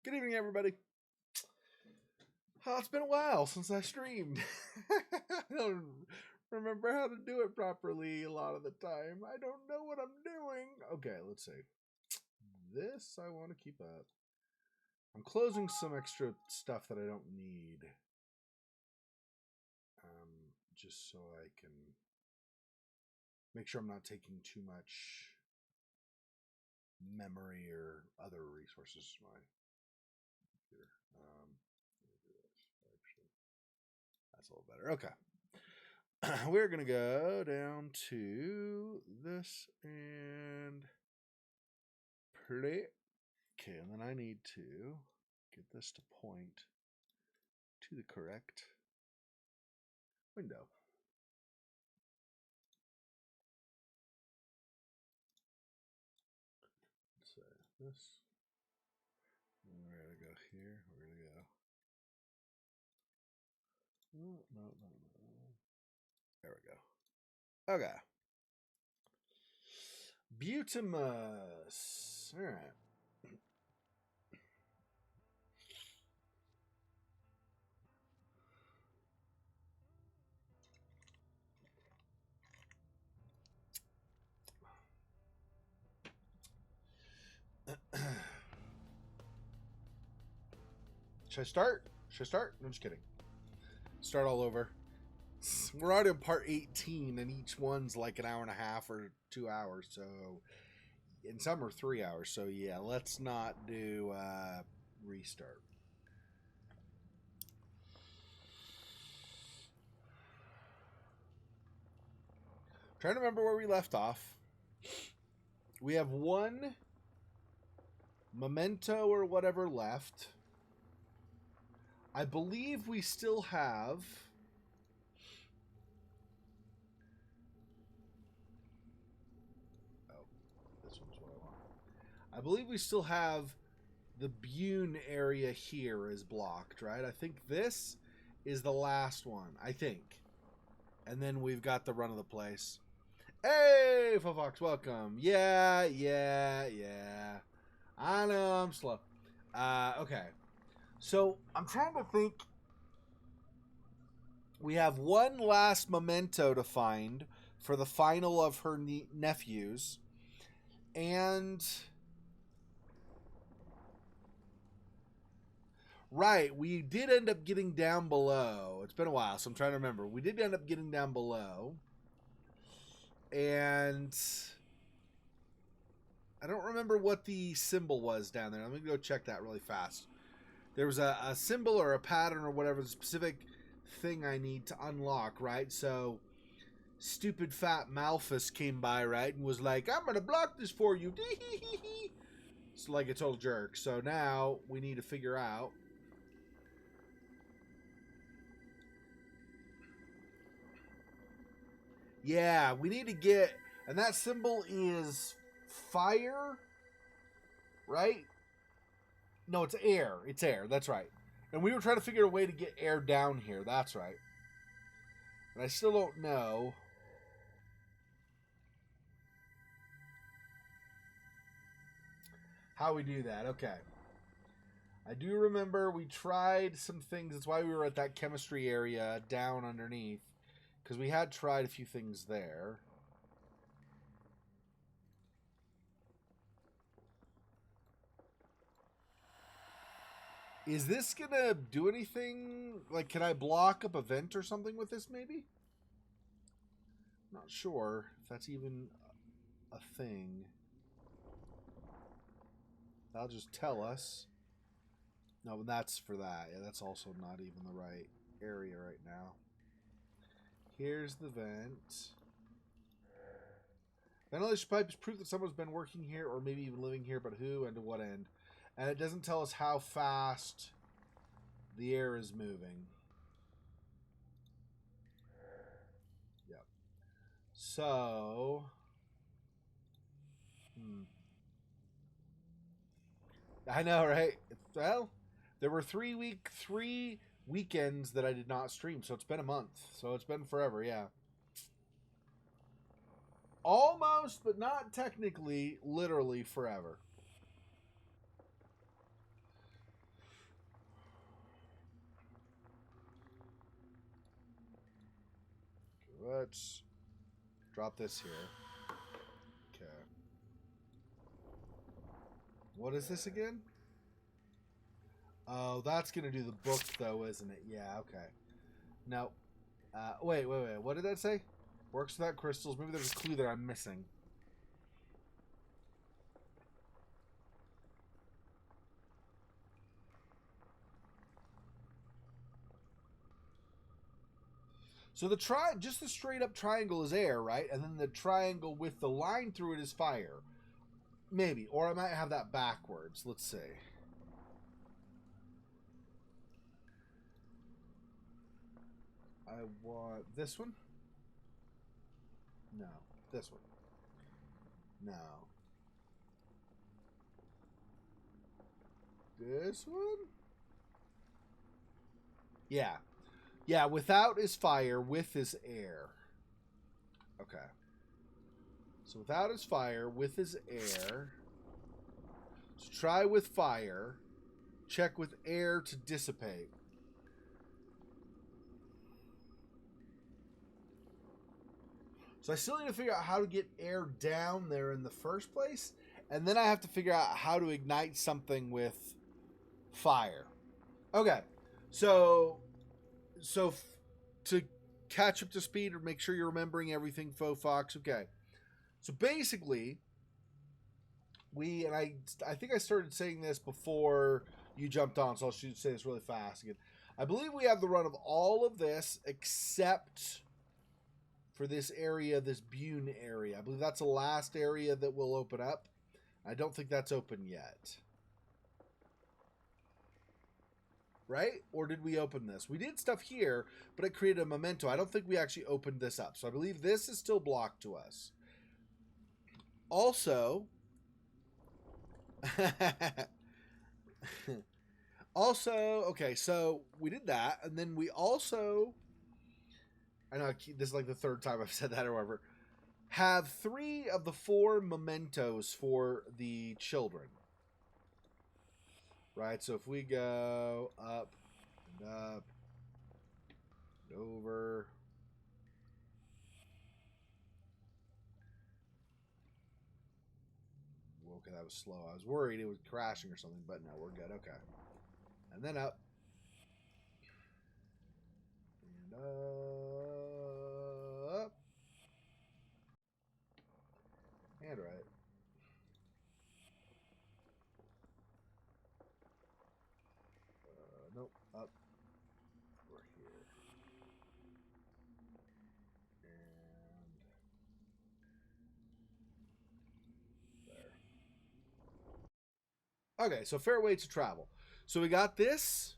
Good evening, everybody. Oh, it's been a while since I streamed. I don't remember how to do it properly a lot of the time. I don't know what I'm doing. Okay, let's see. This I want to keep up. I'm closing some extra stuff that I don't need. Just so I can make sure I'm not taking too much memory or other resources to my computer. That's a little better. Okay. We're going to go down to this and play. Okay, and then I need to get this to point to the correct window. Let's say this. We're going to go here. We're going to go. No. There we go. Okay. Butimus. All right. Should I start? No, just kidding. Start all over. We're already on part 18, and each one's like an hour and a half or 2 hours. So, and some are 3 hours. So, yeah, let's not do restart. Trying to remember where we left off. We have one memento or whatever left. I believe we still have... Oh, this one's what I want. I believe we still have the Bune area here is blocked, right? I think this is the last one, I think. And then we've got the run of the place. Hey, Fox, welcome. Yeah. I know I'm slow. Okay. So, I'm trying to think. We have one last memento to find for the final of her nephews. And... Right, we did end up getting down below. It's been a while, so I'm trying to remember. We did end up getting down below. And... I don't remember what the symbol was down there. Let me go check that really fast. There was a symbol or a pattern or whatever, the specific thing I need to unlock, right? So, stupid fat Malphus came by, right? And was like, I'm going to block this for you. It's like a total jerk. So now, we need to figure out... Yeah, we need to get... And that symbol is fire, right? No, it's air. It's air. That's right. And we were trying to figure a way to get air down here. That's right. And I still don't know how we do that. Okay. I do remember we tried some things. That's why we were at that chemistry area down underneath. Because we had tried a few things there. Is this going to do anything? Like, can I block up a vent or something with this, maybe? Not sure if that's even a thing. That'll just tell us. No, that's for that. Yeah, that's also not even the right area right now. Here's the vent. Ventilation pipe is proof that someone's been working here or maybe even living here, but who and to what end. And it doesn't tell us how fast the air is moving. Yep. So... I know, right? Well, there were 3 weekends that I did not stream, so it's been a month. So it's been forever, yeah. Almost, but not technically, literally forever. Let's drop this here. Okay. What is this again? Oh, that's going to do the book, though, isn't it? Yeah, okay. No. Wait. What did that say? Works without crystals. Maybe there's a clue there I'm missing. So just the straight up triangle is air, right? And then the triangle with the line through it is fire. Maybe. Or I might have that backwards. Let's see. I want this one. No. This one. No. This one? Yeah. Yeah, without is fire, with is air. Okay. So without is fire, with is air. So try with fire. Check with air to dissipate. So I still need to figure out how to get air down there in the first place. And then I have to figure out how to ignite something with fire. Okay. So to catch up to speed or make sure you're remembering everything, Faux Fox. Okay. So basically, I think I started saying this before you jumped on, so I'll say this really fast again. I believe we have the run of all of this except for this area, this Bune area. I believe that's the last area that will open up. I don't think that's open yet. Right? Or did we open this? We did stuff here, but it created a memento. I don't think we actually opened this up. So I believe this is still blocked to us. Also, okay, so we did that. And then we also, I know this is like the third time I've said that or whatever, have 3 of the 4 mementos for the children. Right, so if we go up and up and over. Okay, that was slow. I was worried it was crashing or something, but no, we're good. Okay. And then up. And up. And right. Nope, up. We're here. And there. Okay, so fair way to travel. So we got this.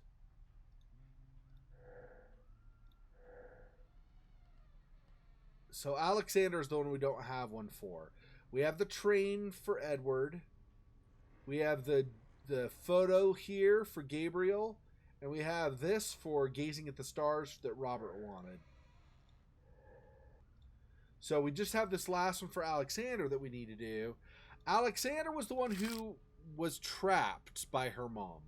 So Alexander is the one we don't have one for. We have the train for Edward. We have the photo here for Gabriel. And we have this for gazing at the stars that Robert wanted. So we just have this last one for Alexander that we need to do. Alexander was the one who was trapped by her mom.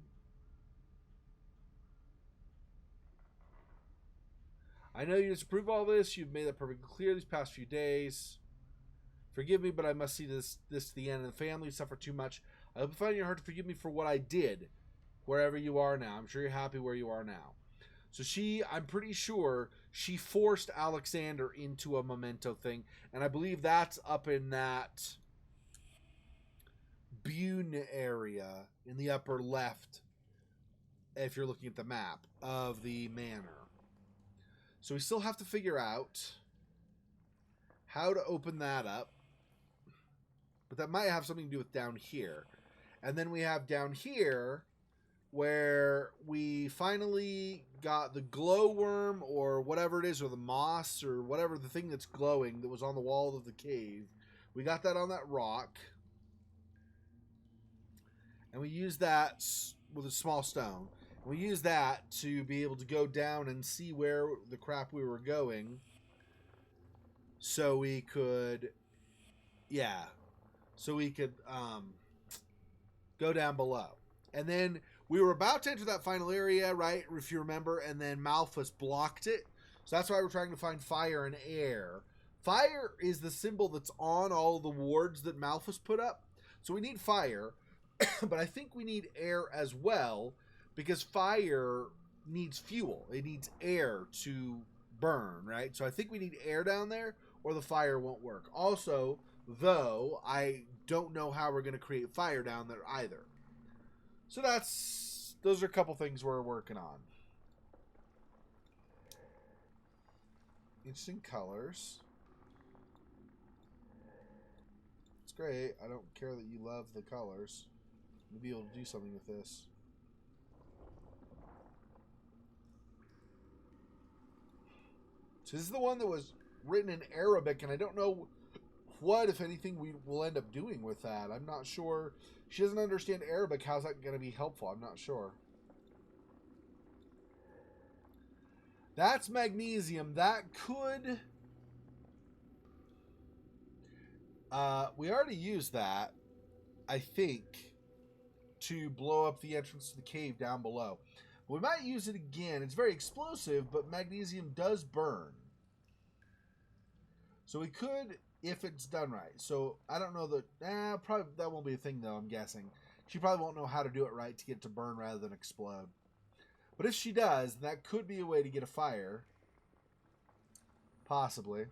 I know you disapprove all this. You've made that perfectly clear these past few days. Forgive me, but I must see this to the end. And the family suffer too much. I hope you find in your heart to forgive me for what I did, wherever you are now. I'm sure you're happy where you are now. So I'm pretty sure she forced Alexander into a memento thing. And I believe that's up in that Bune area in the upper left, if you're looking at the map of the manor. So we still have to figure out how to open that up. But that might have something to do with down here. And then we have down here where we finally got the glowworm or whatever it is, or the moss or whatever, the thing that's glowing that was on the wall of the cave. We got that on that rock. And we used that with a small stone. And we used that to be able to go down and see where the crap we were going. So we could, go down below. And then we were about to enter that final area, right, if you remember, and then Malphus blocked it. So that's why we're trying to find fire and air. Fire is the symbol that's on all the wards that Malphus put up. So we need fire, but I think we need air as well, because fire needs fuel. It needs air to burn, right? So I think we need air down there, or the fire won't work. Also, though, I don't know how we're going to create fire down there either. So those are a couple things we're working on. Interesting colors. It's great. I don't care that you love the colors. You'll be able to do something with this. So this is the one that was written in Arabic, and I don't know what, if anything, we will end up doing with that. I'm not sure. She doesn't understand Arabic. How's that going to be helpful? I'm not sure. That's magnesium. That could... we already used that, I think, to blow up the entrance to the cave down below. We might use it again. It's very explosive, but magnesium does burn. So we could, if it's done right. So I don't know that... probably that won't be a thing, though, I'm guessing. She probably won't know how to do it right to get it to burn rather than explode. But if she does, that could be a way to get a fire. Possibly.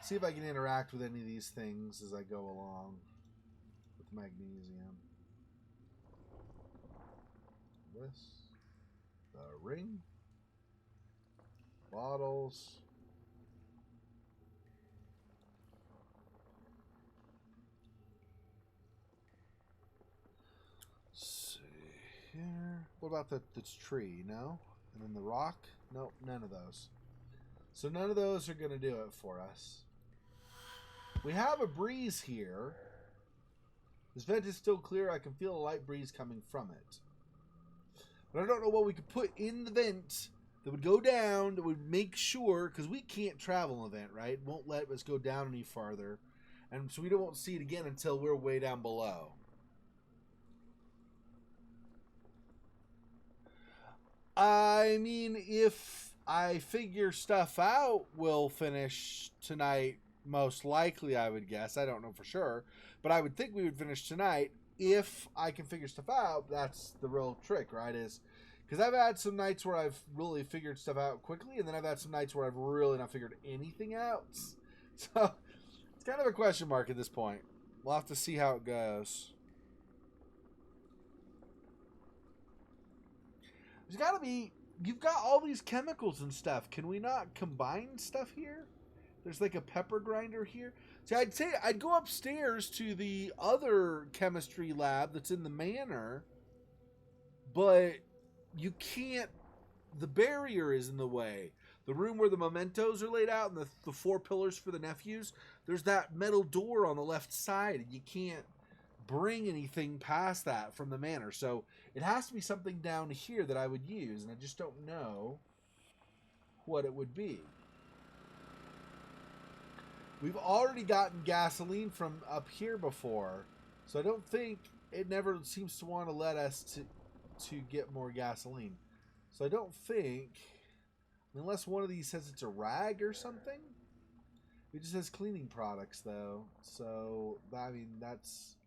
See if I can interact with any of these things as I go along with magnesium. This. The ring. Bottles. Here. What about this tree? No? And then the rock? Nope, none of those. So none of those are going to do it for us. We have a breeze here. This vent is still clear. I can feel a light breeze coming from it. But I don't know what we could put in the vent that would go down, that would make sure, because we can't travel an event, right? It won't let us go down any farther. And so we won't see it again until we're way down below. I mean, if I figure stuff out, we'll finish tonight, most likely, I would guess. I don't know for sure, but I would think we would finish tonight. If I can figure stuff out, that's the real trick, right? Is because I've had some nights where I've really figured stuff out quickly, and then I've had some nights where I've really not figured anything out. So it's kind of a question mark at this point. We'll have to see how it goes. There's got to be... You've got all these chemicals and stuff. Can we not combine stuff here? There's like a pepper grinder here. See, I'd say I'd go upstairs to the other chemistry lab that's in the Manor, but you can't... The barrier is in the way. The room where the mementos are laid out and the 4 pillars for the nephews, there's that metal door on the left side, and you can't bring anything past that from the Manor. So it has to be something down here that I would use, and I just don't know what it would be. We've already gotten gasoline from up here before, so I don't think it never seems to want to let us to get more gasoline. So I don't think, unless one of these says it's a rag or something. It just says cleaning products though, so I mean that's...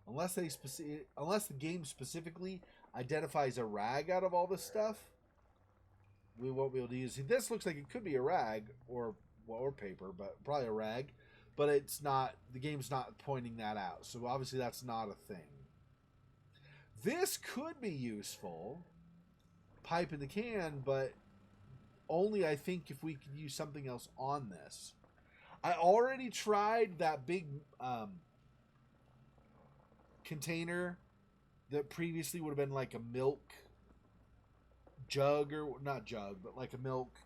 Unless the game specifically identifies a rag out of all this stuff, we won't be able to use it. This looks like it could be a rag or paper, but probably a rag. But it's not. The game's not pointing that out, so obviously that's not a thing. This could be useful, pipe in the can, but only I think if we could use something else on this. I already tried that big container that previously would have been like a milk jug, or not jug, but like a milk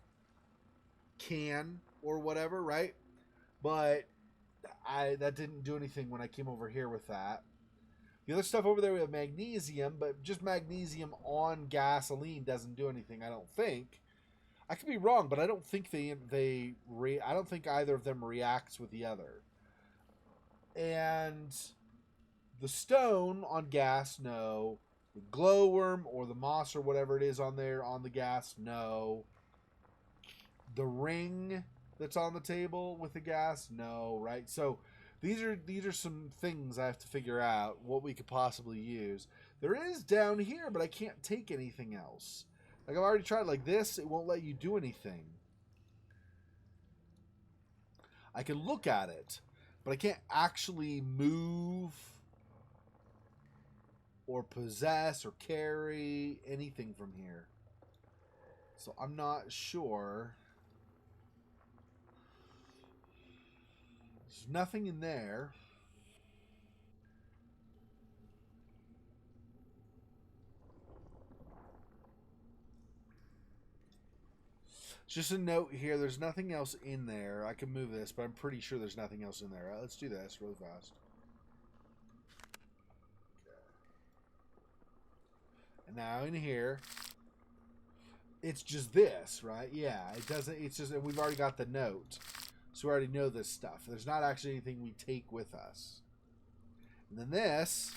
can or whatever, right? But that didn't do anything when I came over here with that. The other stuff over there we have magnesium, but just magnesium on gasoline doesn't do anything, I don't think. I could be wrong, but I don't think I don't think either of them reacts with the other. And the stone on gas, no. The glowworm or the moss or whatever it is on there on the gas, no. The ring that's on the table with the gas, no, right? So these are some things I have to figure out what we could possibly use. There is down here, but I can't take anything else. Like I've already tried like this, it won't let you do anything. I can look at it, but I can't actually move or possess or carry anything from here. So I'm not sure. There's nothing in there. Just a note here, there's nothing else in there. I can move this, but I'm pretty sure there's nothing else in there. Let's do this really fast. And now in here, it's just this, right? Yeah, it doesn't, it's just, we've already got the note. So we already know this stuff. There's not actually anything we take with us. And then this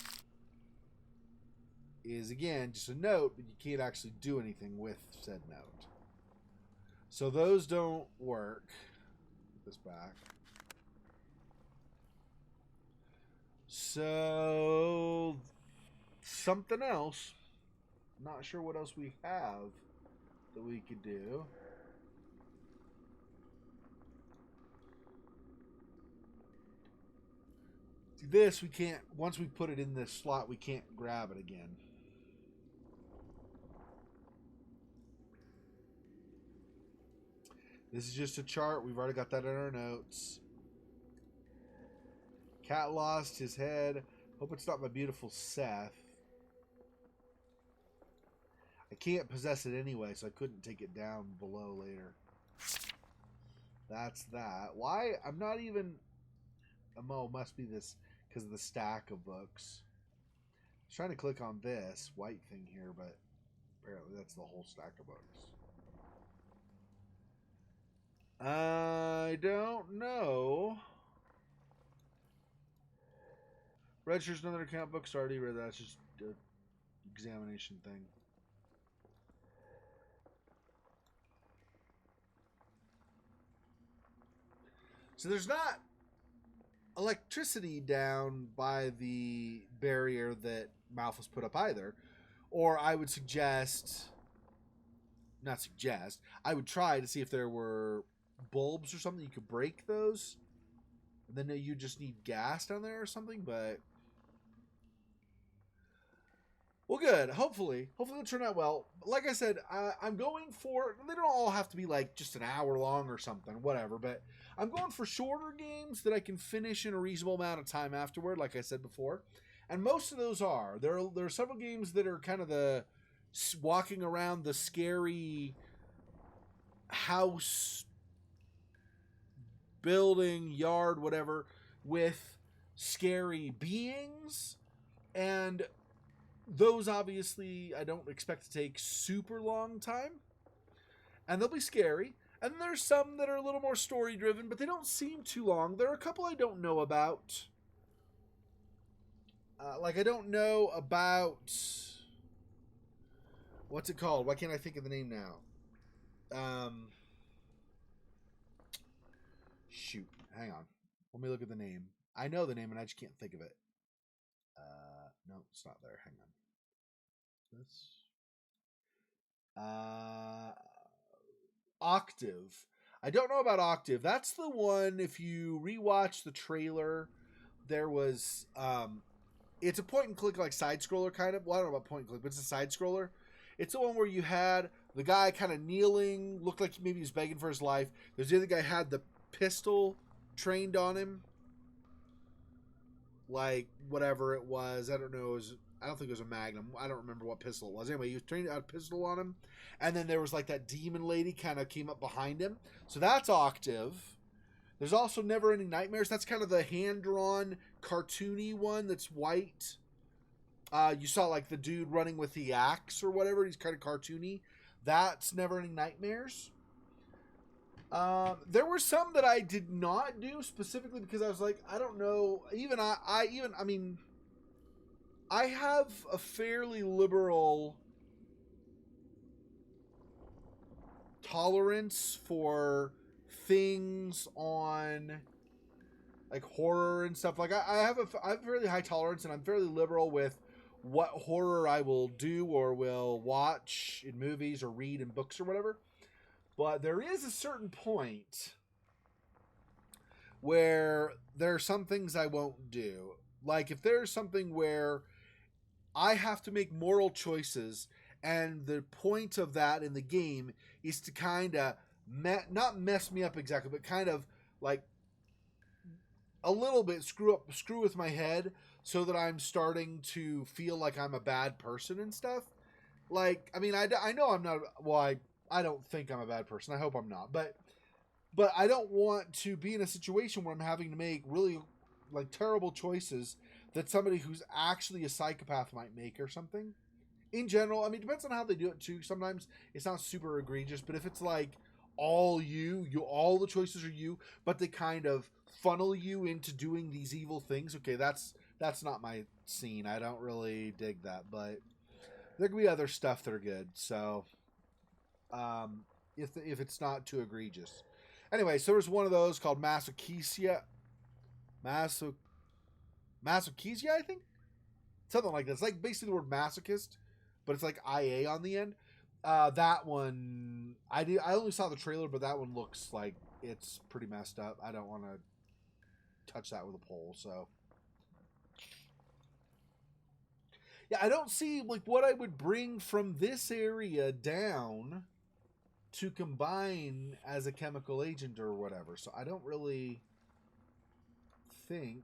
is, again, just a note, but you can't actually do anything with said note. So those don't work. Put this back. So something else. Not sure what else we have that we could do. This we can't, once we put it in this slot, we can't grab it again. This is just a chart. We've already got that in our notes. Cat lost his head. Hope it's not my beautiful Seth. I can't possess it anyway, so I couldn't take it down below later. That's that. Why? I'm not even... Oh, must be this because of the stack of books. I was trying to click on this white thing here, but apparently that's the whole stack of books. I don't know. Register's another account. Books already read. That's just an examination thing. So there's not electricity down by the barrier that Malphus put up either. Or I would suggest, not suggest, I would try to see if there were bulbs or something you could break those. And then you just need gas down there or something, but... Well, good. Hopefully it'll turn out well. Like I said, I'm going for... They don't all have to be like just an hour long or something, whatever. But I'm going for shorter games that I can finish in a reasonable amount of time afterward, like I said before. And most of those are. There are several games that are kind of the walking around the scary house, building, yard, whatever, with scary beings. And... those obviously I don't expect to take super long time. And they'll be scary. And there's some that are a little more story driven, but they don't seem too long. There are a couple I don't know about. Like I don't know about... What's it called? Why can't I think of the name now? Shoot. Hang on. Let me look at the name. I know the name and I just can't think of it. No, it's not there. Hang on. This. Octave. I don't know about Octave. That's the one, if you rewatch the trailer, there was, it's a point and click like side scroller kind of. Well, I don't know about point and click, but it's a side scroller. It's the one where you had the guy kind of kneeling, looked like maybe he was begging for his life. There's the other guy had the pistol trained on him. Like, whatever it was. I don't know. I don't think it was a Magnum. I don't remember what pistol it was. Anyway, he was trained out a pistol on him. And then there was like that demon lady kind of came up behind him. So that's Octave. There's also Never Ending Nightmares. That's kind of the hand-drawn, cartoony one that's white. You saw like the dude running with the axe or whatever. He's kind of cartoony. That's Never Ending Nightmares. There were some that I did not do specifically because I was like, I don't know. I mean, I have a fairly liberal tolerance for things on like horror and stuff. Like I have a fairly high tolerance, and I'm fairly liberal with what horror I will do or will watch in movies or read in books or whatever. But there is a certain point where there are some things I won't do. Like if there's something where I have to make moral choices, and the point of that in the game is to kind of not mess me up exactly, but kind of like a little bit screw with my head so that I'm starting to feel like I'm a bad person and stuff. Like, I mean, I know I'm not. Well, I don't think I'm a bad person. I hope I'm not. But I don't want to be in a situation where I'm having to make really like terrible choices that somebody who's actually a psychopath might make or something. In general, I mean, it depends on how they do it too. Sometimes it's not super egregious, but if it's like all all the choices are you, but they kind of funnel you into doing these evil things. Okay, that's not my scene. I don't really dig that, but there can be other stuff that are good. So, if it's not too egregious. Anyway, so there's one of those called Masochissia. Masochissia, I think? Something like that. It's like basically the word masochist, but it's like IA on the end. That one, I only saw the trailer, but that one looks like it's pretty messed up. I don't want to touch that with a pole, so. Yeah, I don't see like what I would bring from this area down to combine as a chemical agent or whatever. So I don't really think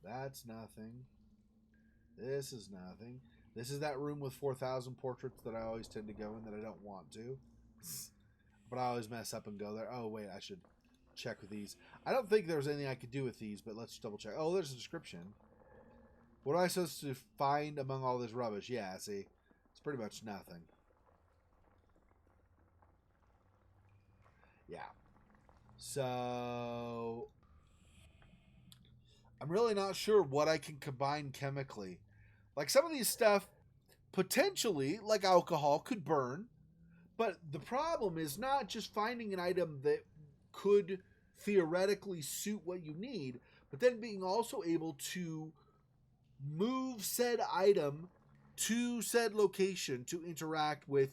that's nothing. This is nothing. This is that room with 4,000 portraits that I always tend to go in that I don't want to. But I always mess up and go there. Oh, wait, I should check with these. I don't think there was anything I could do with these, but let's double check. Oh, there's a description. What am I supposed to find among all this rubbish? Yeah, see, it's pretty much nothing. Yeah. So I'm really not sure what I can combine chemically. Like some of these stuff, potentially, like alcohol, could burn. But the problem is not just finding an item that could theoretically suit what you need, but then being also able to move said item to said location to interact with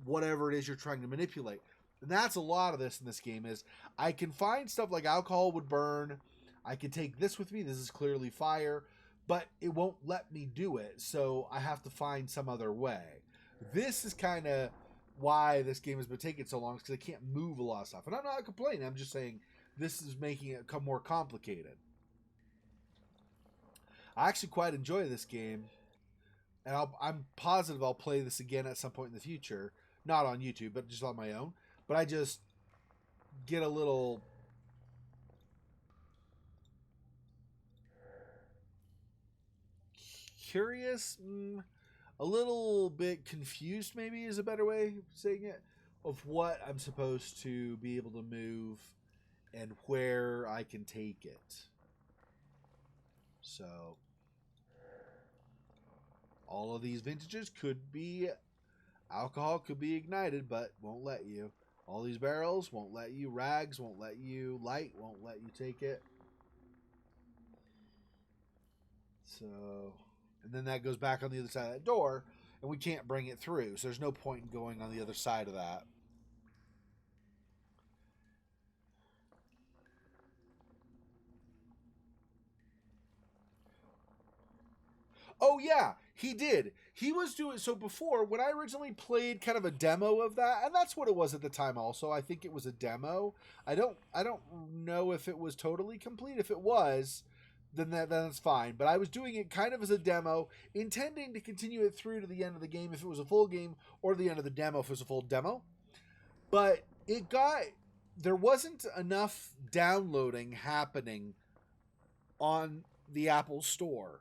whatever it is you're trying to manipulate. And that's a lot of this in this game is I can find stuff like alcohol would burn. I can take this with me. This is clearly fire, but it won't let me do it. So I have to find some other way. This is kind of why this game has been taking so long, because I can't move a lot of stuff. And I'm not complaining. I'm just saying this is making it come more complicated. I actually quite enjoy this game, and I'm positive I'll play this again at some point in the future. Not on YouTube, but just on my own. But I just get a little curious, a little bit confused maybe is a better way of saying it, of what I'm supposed to be able to move and where I can take it. So all of these vintages could be alcohol, could be ignited, but won't let you. All these barrels won't let you. Rags won't let you. Light won't let you take it. So, and then that goes back on the other side of that door, and we can't bring it through. So there's no point in going on the other side of that. Oh yeah, he did. He was doing so before when I originally played kind of a demo of that, and that's what it was at the time also. I think it was a demo. I don't know if it was totally complete. If it was, then that's fine. But I was doing it kind of as a demo, intending to continue it through to the end of the game if it was a full game, or the end of the demo if it was a full demo. But there wasn't enough downloading happening on the Apple Store.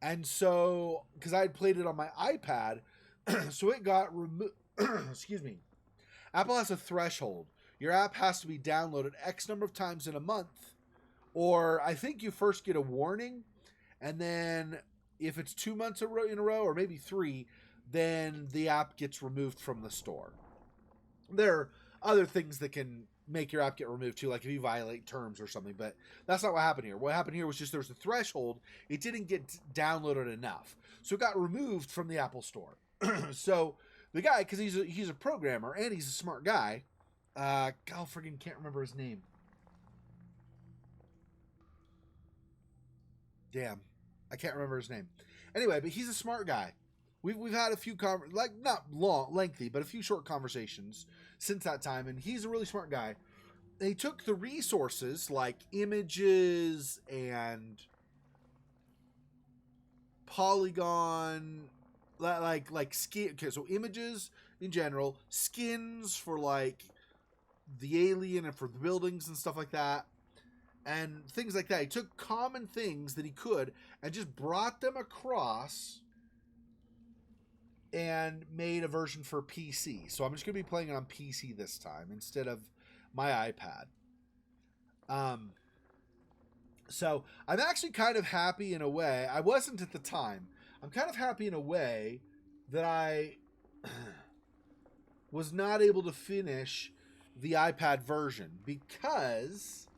And so, because I had played it on my iPad, so it got removed. Excuse me. Apple has a threshold. Your app has to be downloaded X number of times in a month, or I think you first get a warning, And then if it's 2 months in a row, or maybe 3, then the app gets removed from the store. There are other things that can make your app get removed too, like if you violate terms or something, but that's not what happened here. What happened here was just there was a threshold. It didn't get downloaded enough, so it got removed from the Apple Store. So the guy, because he's a programmer and he's a smart guy, God, friggin' can't remember his name. Damn, I can't remember his name. Anyway, but he's a smart guy. We've had a few not lengthy, but a few short conversations since that time, and he's a really smart guy. They took the resources like images and polygon, like skin. Okay, so images in general, skins for like the alien and for the buildings and stuff like that, and things like that. He took common things that he could and just brought them across and made a version for PC. So I'm just going to be playing it on PC this time instead of my iPad. So I'm actually kind of happy in a way. I wasn't at the time. I'm kind of happy in a way that I was not able to finish the iPad version, because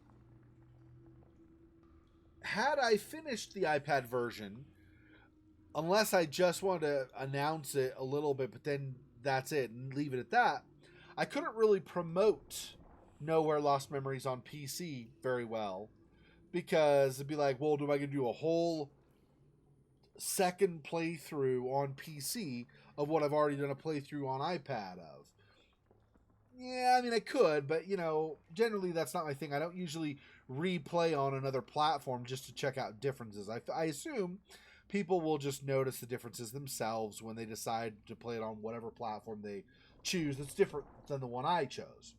had I finished the iPad version, unless I just want to announce it a little bit, but then that's it and leave it at that, I couldn't really promote Nowhere Lost Memories on PC very well, because it'd be like, well, am I going to do a whole second playthrough on PC of what I've already done a playthrough on iPad of? Yeah, I mean, I could, but, generally that's not my thing. I don't usually replay on another platform just to check out differences. I assume people will just notice the differences themselves when they decide to play it on whatever platform they choose that's different than the one I chose.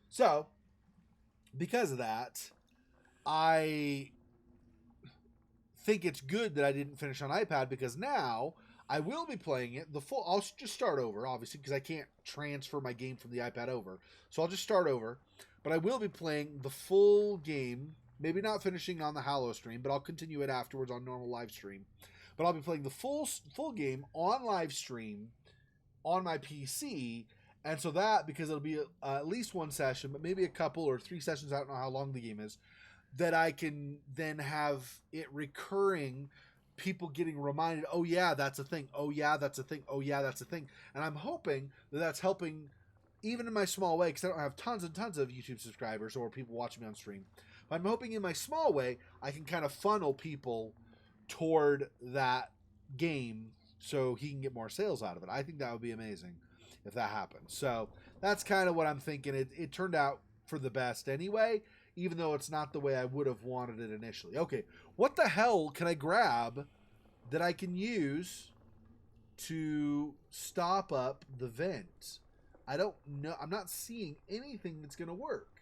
So, because of that, I think it's good that I didn't finish on iPad, because now I will be playing it the full. I'll just start over, obviously, because I can't transfer my game from the iPad over. So I'll just start over. But I will be playing the full game. Maybe not finishing on the Hallow stream, but I'll continue it afterwards on normal live stream. But I'll be playing the full game on live stream on my PC. And so that, because it'll be at least one session, but maybe a couple or 3 sessions, I don't know how long the game is, that I can then have it recurring, people getting reminded, oh yeah, that's a thing, oh yeah, that's a thing, oh yeah, that's a thing. And I'm hoping that that's helping, even in my small way, because I don't have tons and tons of YouTube subscribers or people watching me on stream. But I'm hoping in my small way, I can kind of funnel people toward that game so he can get more sales out of it. I think that would be amazing if that happens. So that's kind of what I'm thinking. It turned out for the best anyway, even though it's not the way I would have wanted it initially. Okay, what the hell can I grab that I can use to stop up the vent? I don't know. I'm not seeing anything that's going to work.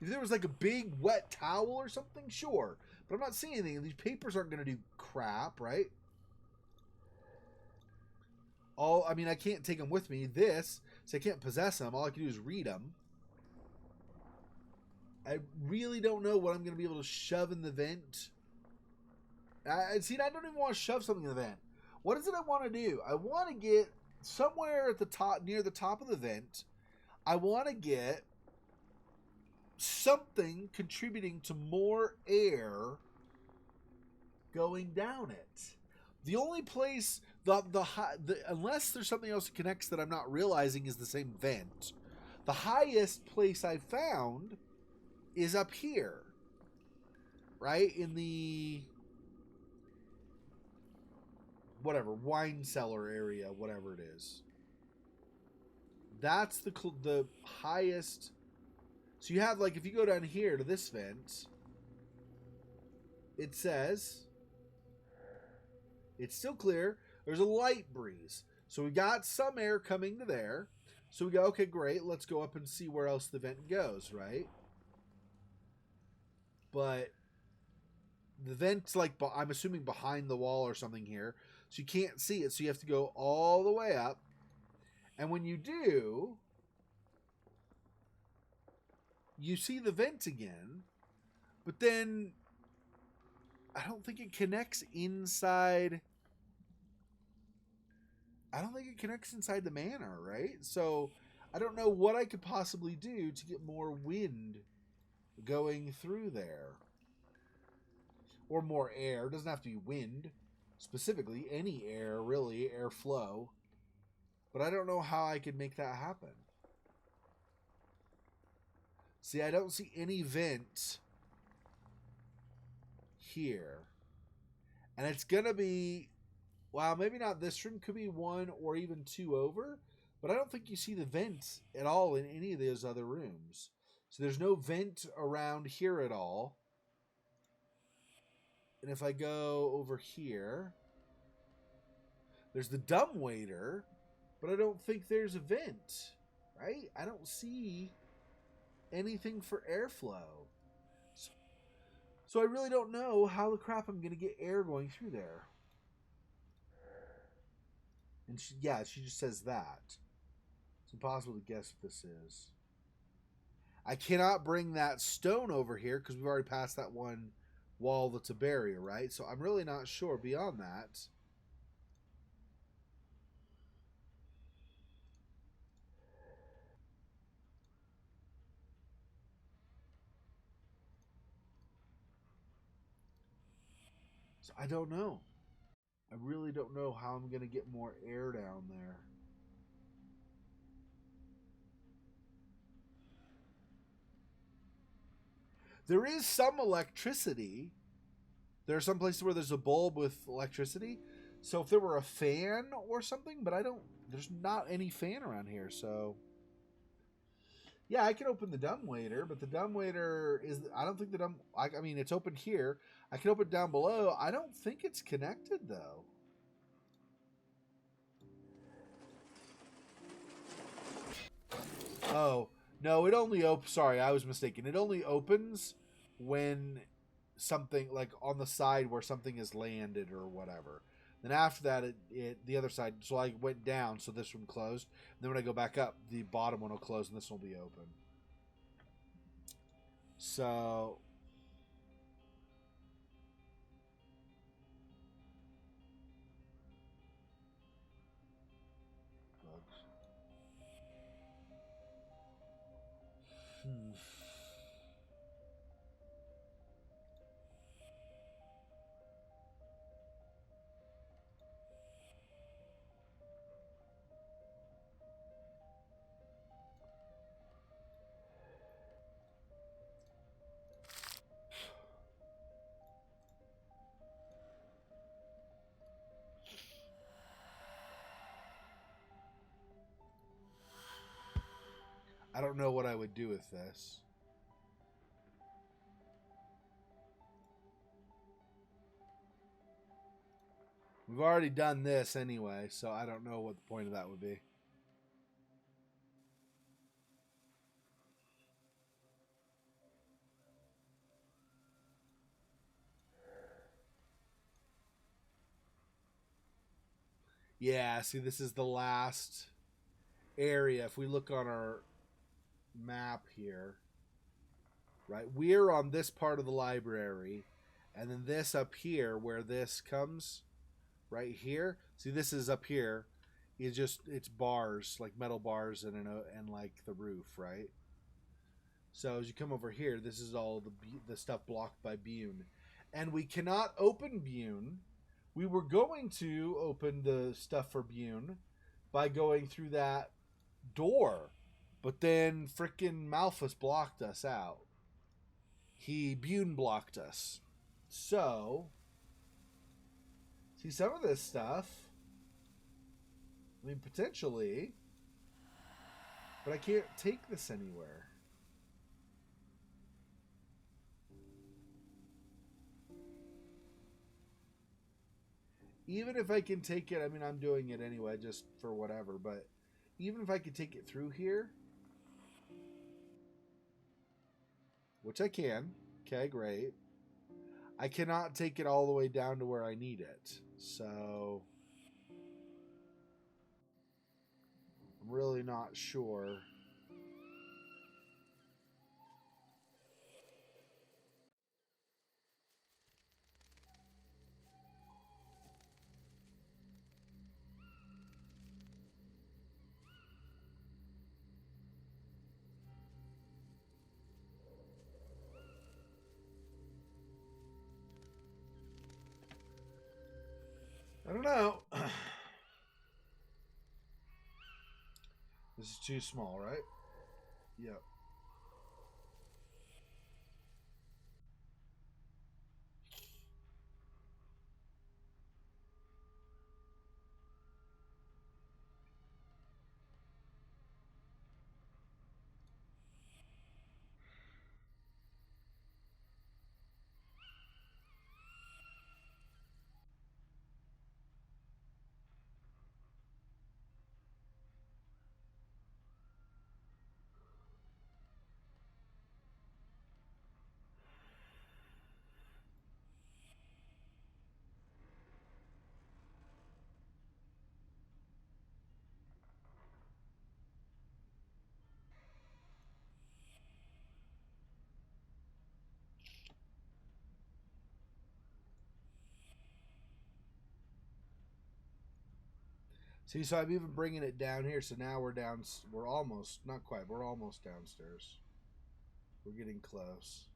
If there was like a big wet towel or something, sure. But I'm not seeing anything. These papers aren't going to do crap, right? I can't take them with me. So I can't possess them. All I can do is read them. I really don't know what I'm going to be able to shove in the vent. I don't even want to shove something in the vent. What is it I want to do? I want to get somewhere at the top, near the top of the vent. I want to get something contributing to more air going down it. The only place, unless there's something else that connects that I'm not realizing is the same vent, the highest place I found is up here, right? In the whatever, wine cellar area, whatever it is. That's the highest. So you have, like, if you go down here to this vent, it says it's still clear. There's a light breeze. So we got some air coming to there. So we go, okay, great. Let's go up and see where else the vent goes, right? But the vent's like, I'm assuming behind the wall or something here. So you can't see it. So you have to go all the way up. And when you do, you see the vent again. But then I don't think it connects inside. I don't think it connects inside the manor, right? So I don't know what I could possibly do to get more wind going through there. Or more air. It doesn't have to be wind. Specifically, any air, really, airflow. But I don't know how I could make that happen. See, I don't see any vent here. And it's going to be, well, maybe not this room. Could be one or even two over. But I don't think you see the vent at all in any of those other rooms. So there's no vent around here at all. And if I go over here, there's the dumbwaiter, but I don't think there's a vent, right? I don't see anything for airflow. So I really don't know how the crap I'm going to get air going through there. And she just says that. It's impossible to guess what this is. I cannot bring that stone over here because we've already passed that one wall that's a barrier, right? So I'm really not sure beyond that. So I don't know. I really don't know how I'm going to get more air down there. There is some electricity. There are some places where there's a bulb with electricity. So if there were a fan or something, but there's not any fan around here, so. Yeah, I can open the dumbwaiter, but the dumbwaiter I don't think I mean, it's open here. I can open it down below. I don't think it's connected, though. Oh, no, it only opens. Sorry, I was mistaken. It only opens when something, like on the side where something is landed or whatever. Then after that, the other side. So I went down, so this one closed. And then when I go back up, the bottom one will close, and this one will be open. So. I don't know what I would do with this. We've already done this anyway, so I don't know what the point of that would be. Yeah, see, this is the last area. If we look on our map here, right, we're on this part of the library, and then this up here, where this comes, right here. See, this is up here. It's bars, like metal bars, and like the roof, right? So as you come over here, this is all the stuff blocked by Bune, and we cannot open Bune. We were going to open the stuff for Bune by going through that door, but then frickin' Malphus blocked us out. Bune blocked us. So, see, some of this stuff, I mean, potentially, but I can't take this anywhere. Even if I can take it, I mean, I'm doing it anyway, just for whatever, but even if I could take it through here, which I can, okay, great, I cannot take it all the way down to where I need it. So I'm really not sure. I don't know. This is too small, right? Yep. See, so I'm even bringing it down here. So now we're down. We're almost, not quite. We're almost downstairs. We're getting close.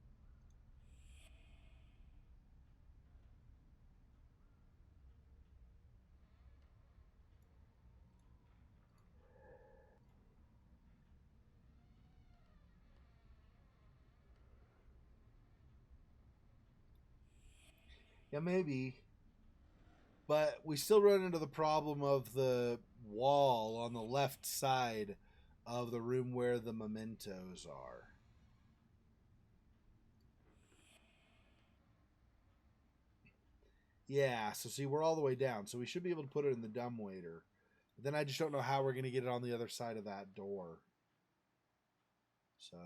Yeah, maybe. But we still run into the problem of the wall on the left side of the room where the mementos are. Yeah, so see, we're all the way down. So we should be able to put it in the dumbwaiter. But then I just don't know how we're going to get it on the other side of that door. So...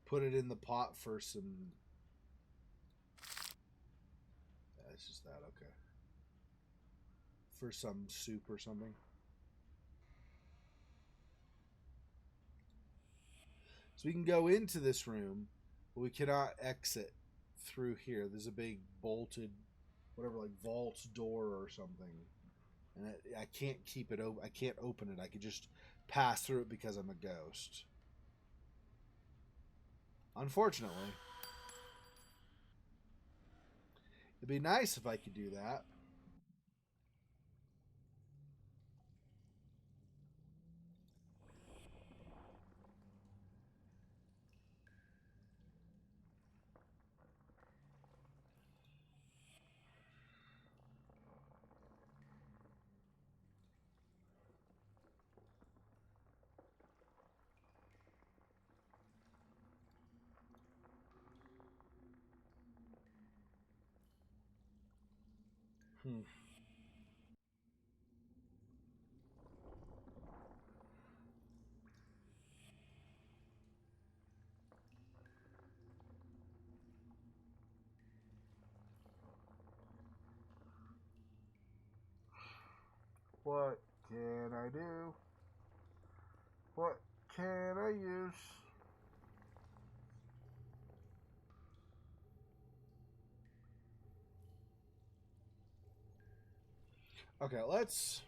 put it in the pot for some... That's just that, okay. For some soup or something. So we can go into this room, but we cannot exit through here. There's a big bolted, whatever, like vault door or something. And I can't keep it open. I can't open it. I could just pass through it because I'm a ghost. Unfortunately. It'd be nice if I could do that. Hmm. What can I do? What can I use? Okay, let's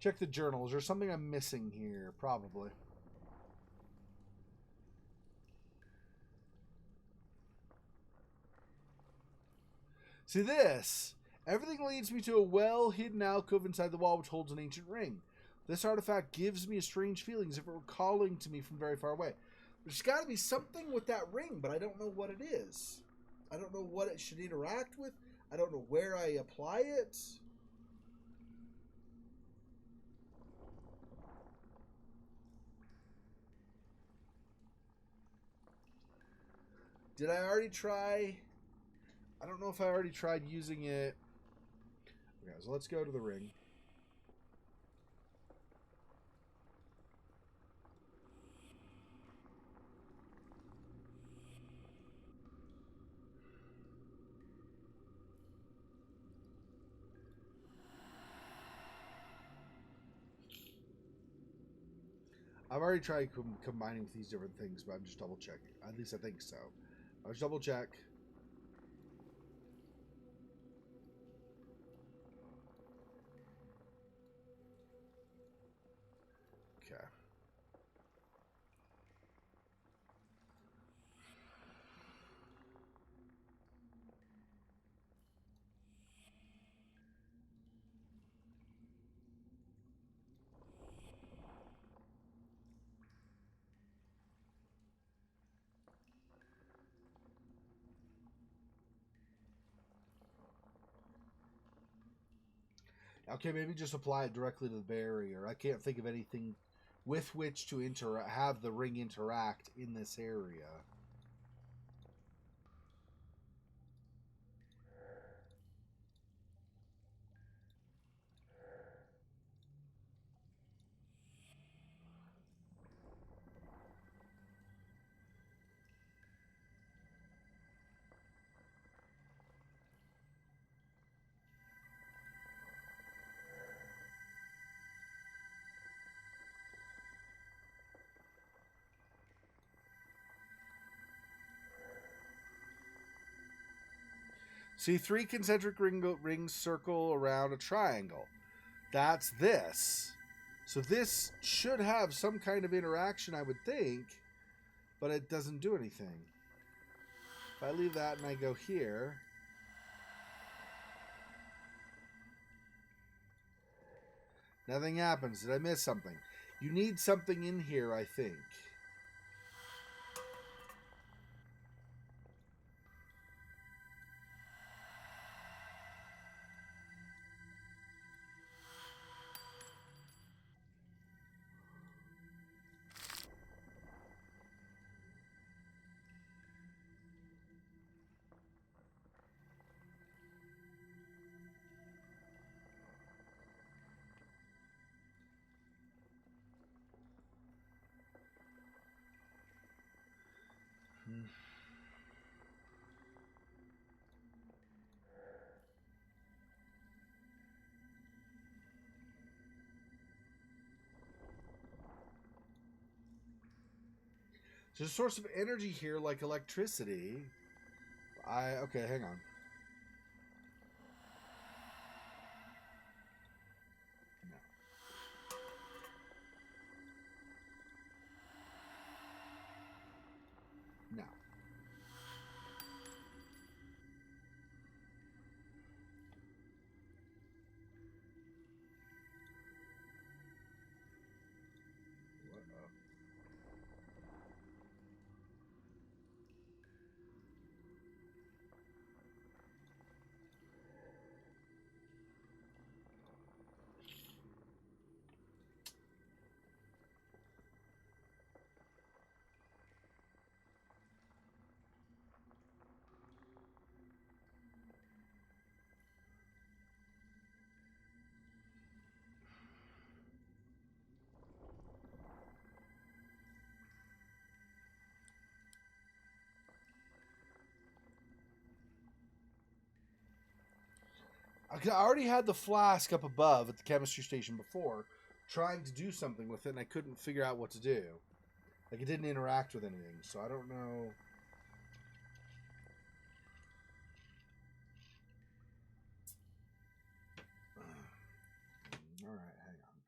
check the journal. Is there something I'm missing here? Probably. See this? Everything leads me to a well-hidden alcove inside the wall which holds an ancient ring. This artifact gives me a strange feeling as if it were calling to me from very far away. There's got to be something with that ring, but I don't know what it is. I don't know what it should interact with. I don't know where I apply it. Did I already try? I don't know if I already tried using it. Okay, so let's go to the ring. I've already tried combining with these different things, but I'm just double checking. At least I think so. I'll just double check. Okay. Okay, maybe just apply it directly to the barrier. I can't think of anything with which to have the ring interact in this area. See, 3 concentric rings circle around a triangle. That's this. So this should have some kind of interaction, I would think, but it doesn't do anything. If I leave that and I go here, nothing happens. Did I miss something? You need something in here, I think. There's a source of energy here like electricity. Okay, hang on. No. I already had the flask up above at the chemistry station before, trying to do something with it, and I couldn't figure out what to do. Like, it didn't interact with anything, so I don't know. Alright, hang on.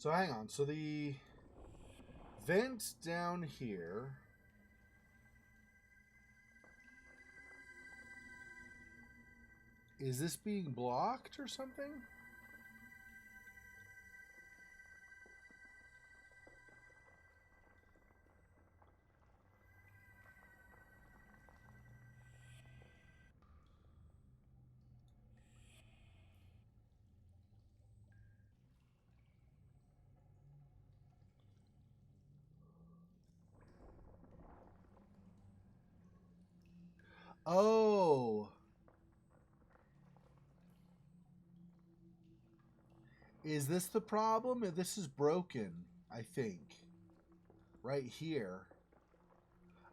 So hang on. So the vent down here. Is this being blocked or something? Oh. Is this the problem? This is broken, I think. Right here.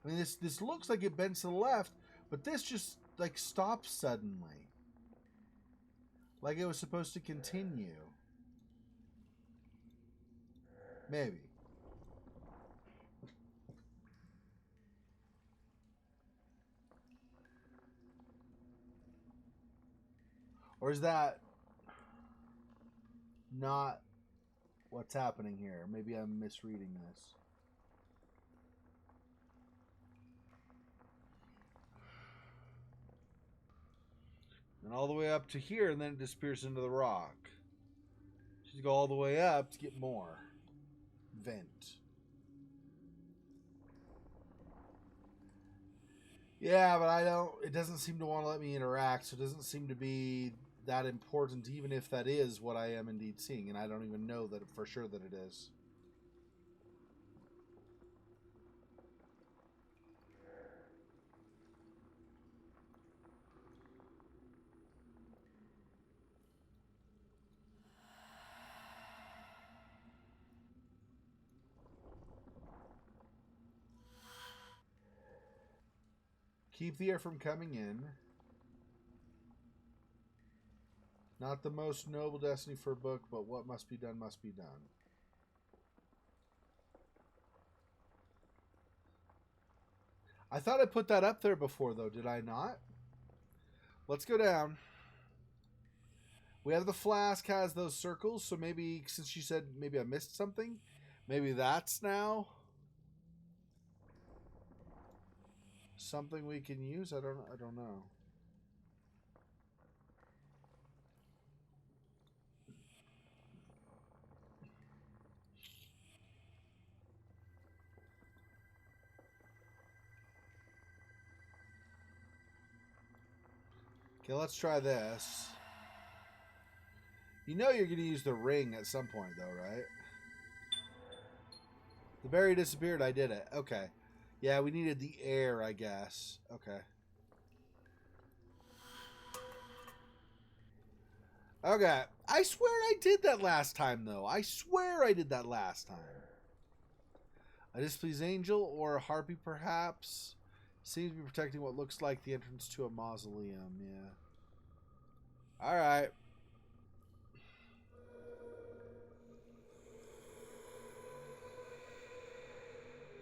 I mean, this looks like it bends to the left, but this just, like, stops suddenly. Like it was supposed to continue. Maybe. Or is that not what's happening here? Maybe I'm misreading this. And all the way up to here, and then it disappears into the rock. She's go all the way up to get more. Vent. Yeah, but I don't... It doesn't seem to want to let me interact, so it doesn't seem to be that important, even if that is what I am indeed seeing, and I don't even know that for sure that it is. Keep the air from coming in. Not the most noble destiny for a book, but what must be done must be done. I thought I put that up there before, though. Did I not? Let's go down. We have the flask has those circles, so maybe, since she said maybe I missed something, maybe that's now something we can use. I don't know. Okay, let's try this. You know you're going to use the ring at some point, though, right? The berry disappeared. I did it. Okay. Yeah, we needed the air, I guess. Okay. Okay. I swear I did that last time, though. I swear I did that last time. A displeased angel or a harpy, perhaps? Seems to be protecting what looks like the entrance to a mausoleum. Yeah. Alright.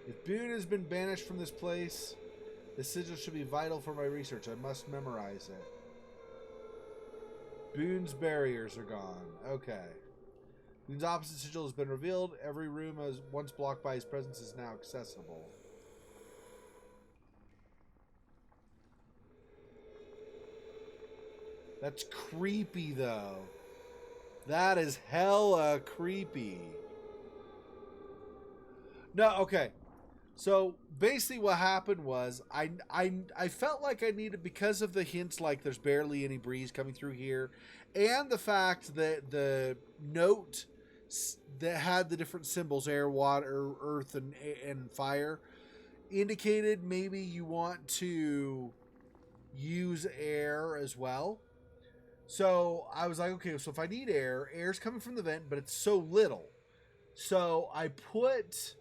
If Boone has been banished from this place, the sigil should be vital for my research. I must memorize it. Boone's barriers are gone. Okay. Boone's opposite sigil has been revealed. Every room as once blocked by his presence is now accessible. That's creepy, though. That is hella creepy. No, okay. So basically what happened was I felt like I needed, because of the hints like there's barely any breeze coming through here, and the fact that the note that had the different symbols, air, water, earth, and fire, indicated maybe you want to use air as well. So I was like, okay, so if I need air, air's coming from the vent, but it's so little. So I put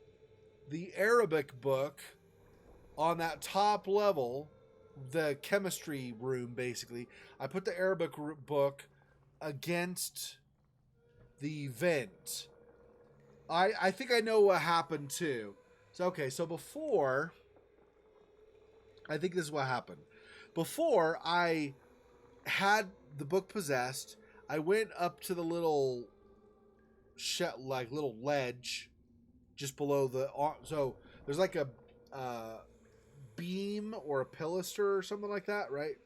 the Arabic book on that top level, the chemistry room, basically. I put the Arabic book against the vent. I think I know what happened too. So, okay, so before, I think this is what happened. Before I had the book possessed, I went up to the little like little ledge just below the. So there's like a beam or a pilaster or something like that, right?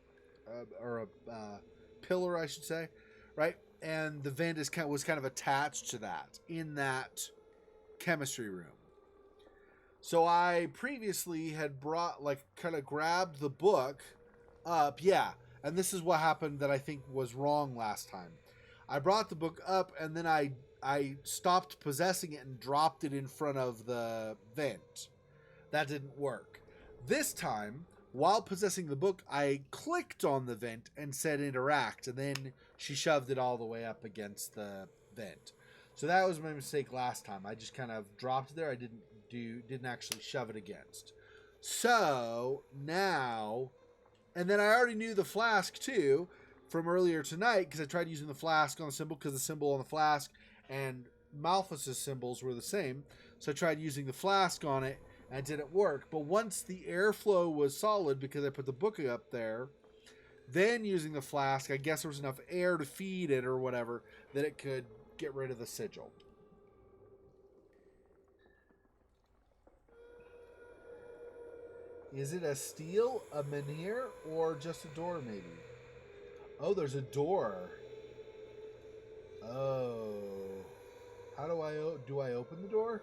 Or a pillar, I should say, right? And the vent was kind of attached to that in that chemistry room. So I previously had kind of grabbed the book up, yeah. And this is what happened that I think was wrong last time. I brought the book up and then I stopped possessing it and dropped it in front of the vent. That didn't work. This time, while possessing the book, I clicked on the vent and said interact, and then she shoved it all the way up against the vent. So that was my mistake last time. I just kind of dropped it there. I didn't actually shove it against. So now, and then I already knew the flask too from earlier tonight because I tried using the flask on the symbol because the symbol on the flask and Malthus's symbols were the same. So I tried using the flask on it and it didn't work. But once the airflow was solid because I put the book up there, then using the flask, I guess there was enough air to feed it or whatever that it could get rid of the sigil. Is it a steel, a menhir, or just a door maybe? Oh, there's a door. Oh. How do I open the door?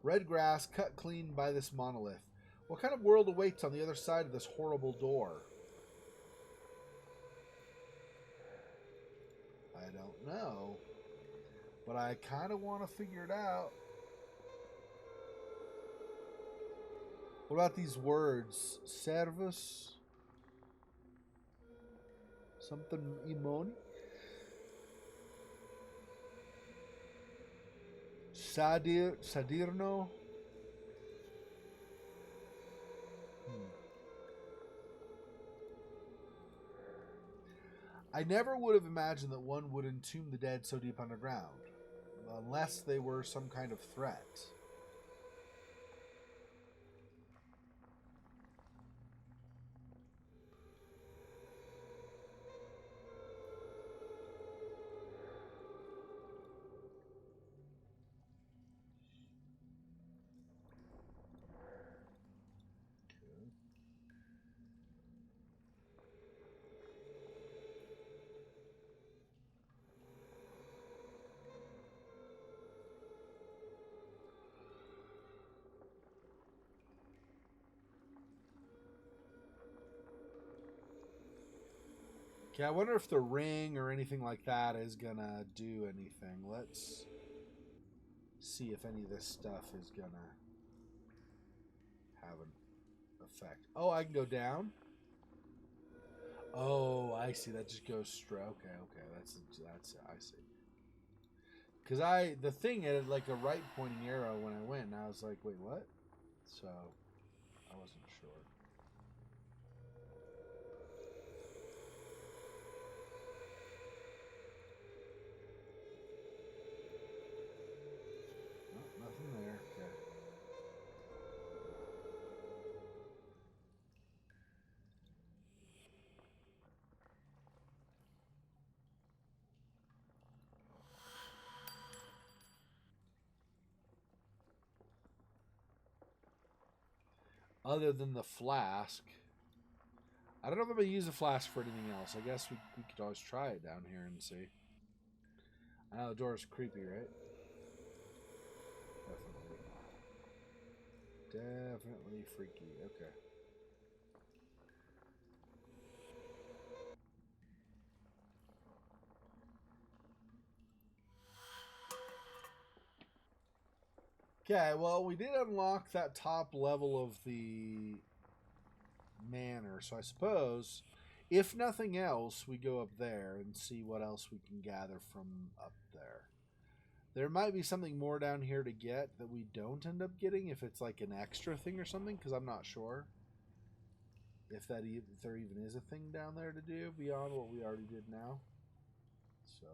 Red grass cut clean by this monolith. What kind of world awaits on the other side of this horrible door? I don't know. But I kind of want to figure it out. What about these words? Servus? Something imoni? Sadirno? I never would have imagined that one would entomb the dead so deep underground, unless they were some kind of threat. Okay, I wonder if the ring or anything like that is gonna do anything. Let's see if any of this stuff is gonna have an effect. Oh, I can go down. Oh, I see. That just goes straight. Okay. That's I see. Because the thing had like a right pointing arrow when I went, and I was like, wait, what? So I wasn't sure. Oh, nothing there. Okay. Other than the flask, I don't know if I'm going to use the flask for anything else. I guess we could always try it down here and see. I know the door is creepy, right? Definitely freaky. Okay. Okay, well, we did unlock that top level of the manor, so I suppose, if nothing else, we go up there and see what else we can gather from up there. There might be something more down here to get that we don't end up getting if it's like an extra thing or something, because I'm not sure if there even is a thing down there to do beyond what we already did now. So...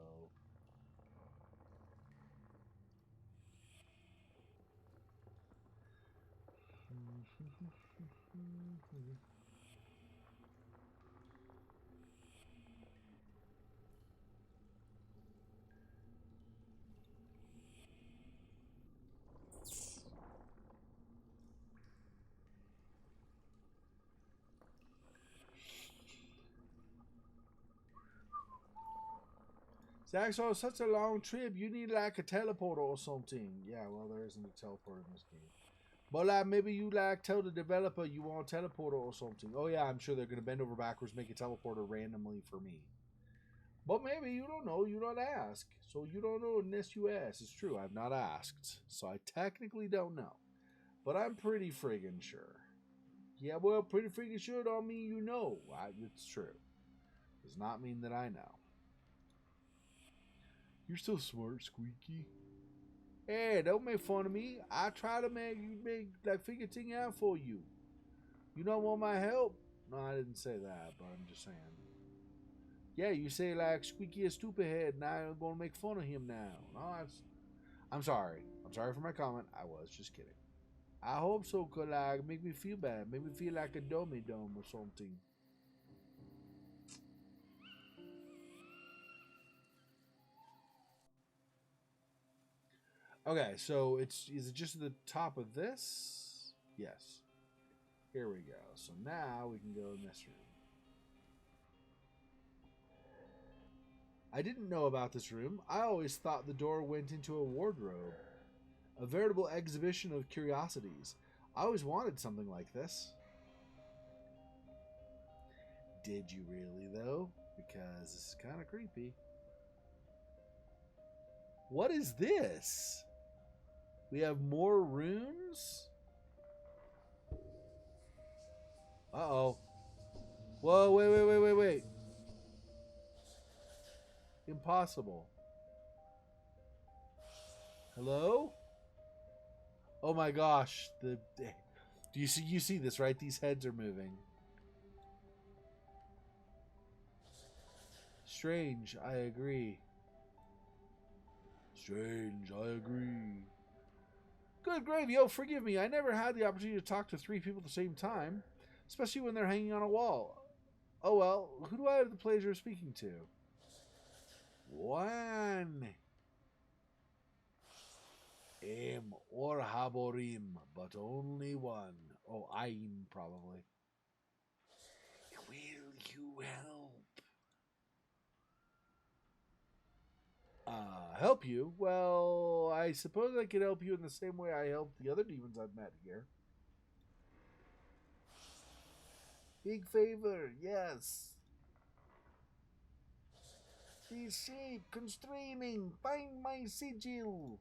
Xexor, such a long trip. You need like a teleporter or something. Yeah, well, there isn't a teleporter in this game. But like, maybe you like tell the developer you want a teleporter or something. Oh yeah, I'm sure they're gonna bend over backwards, make a teleporter randomly for me. But maybe you don't know. You don't ask, so you don't know unless you ask. It's true. I've not asked, so I technically don't know. But I'm pretty friggin' sure. Yeah, well, pretty freaking sure don't mean you know. It's true. Does not mean that I know. You're so smart, Squeaky. Hey, don't make fun of me. I try to make like figure thing out for you. You don't want my help? No, I didn't say that, but I'm just saying. Yeah, you say like Squeaky a stupid head, and I'm gonna make fun of him now. No, I'm sorry. I'm sorry for my comment. I was just kidding. I hope so, could like make me feel bad, make me feel like a dummy dumb or something. Okay, so is it just the top of this? Yes. Here we go. So now we can go in this room. I didn't know about this room. I always thought the door went into a wardrobe. A veritable exhibition of curiosities. I always wanted something like this. Did you really, though? Because this is kind of creepy. What is this? We have more runes? Uh-oh. Whoa, wait. Impossible. Hello? Oh my gosh. Do you see this, right? These heads are moving. Strange, I agree. Strange, I agree. Good gravy. Oh, forgive me. I never had the opportunity to talk to three people at the same time, especially when they're hanging on a wall. Oh well, who do I have the pleasure of speaking to? One. Or Haborim, but only one. Oh, Aim, probably. Will you help? Help you? Well, I suppose I could help you in the same way I helped the other demons I've met here. Big favor, yes. The shape constraining. Find my sigil.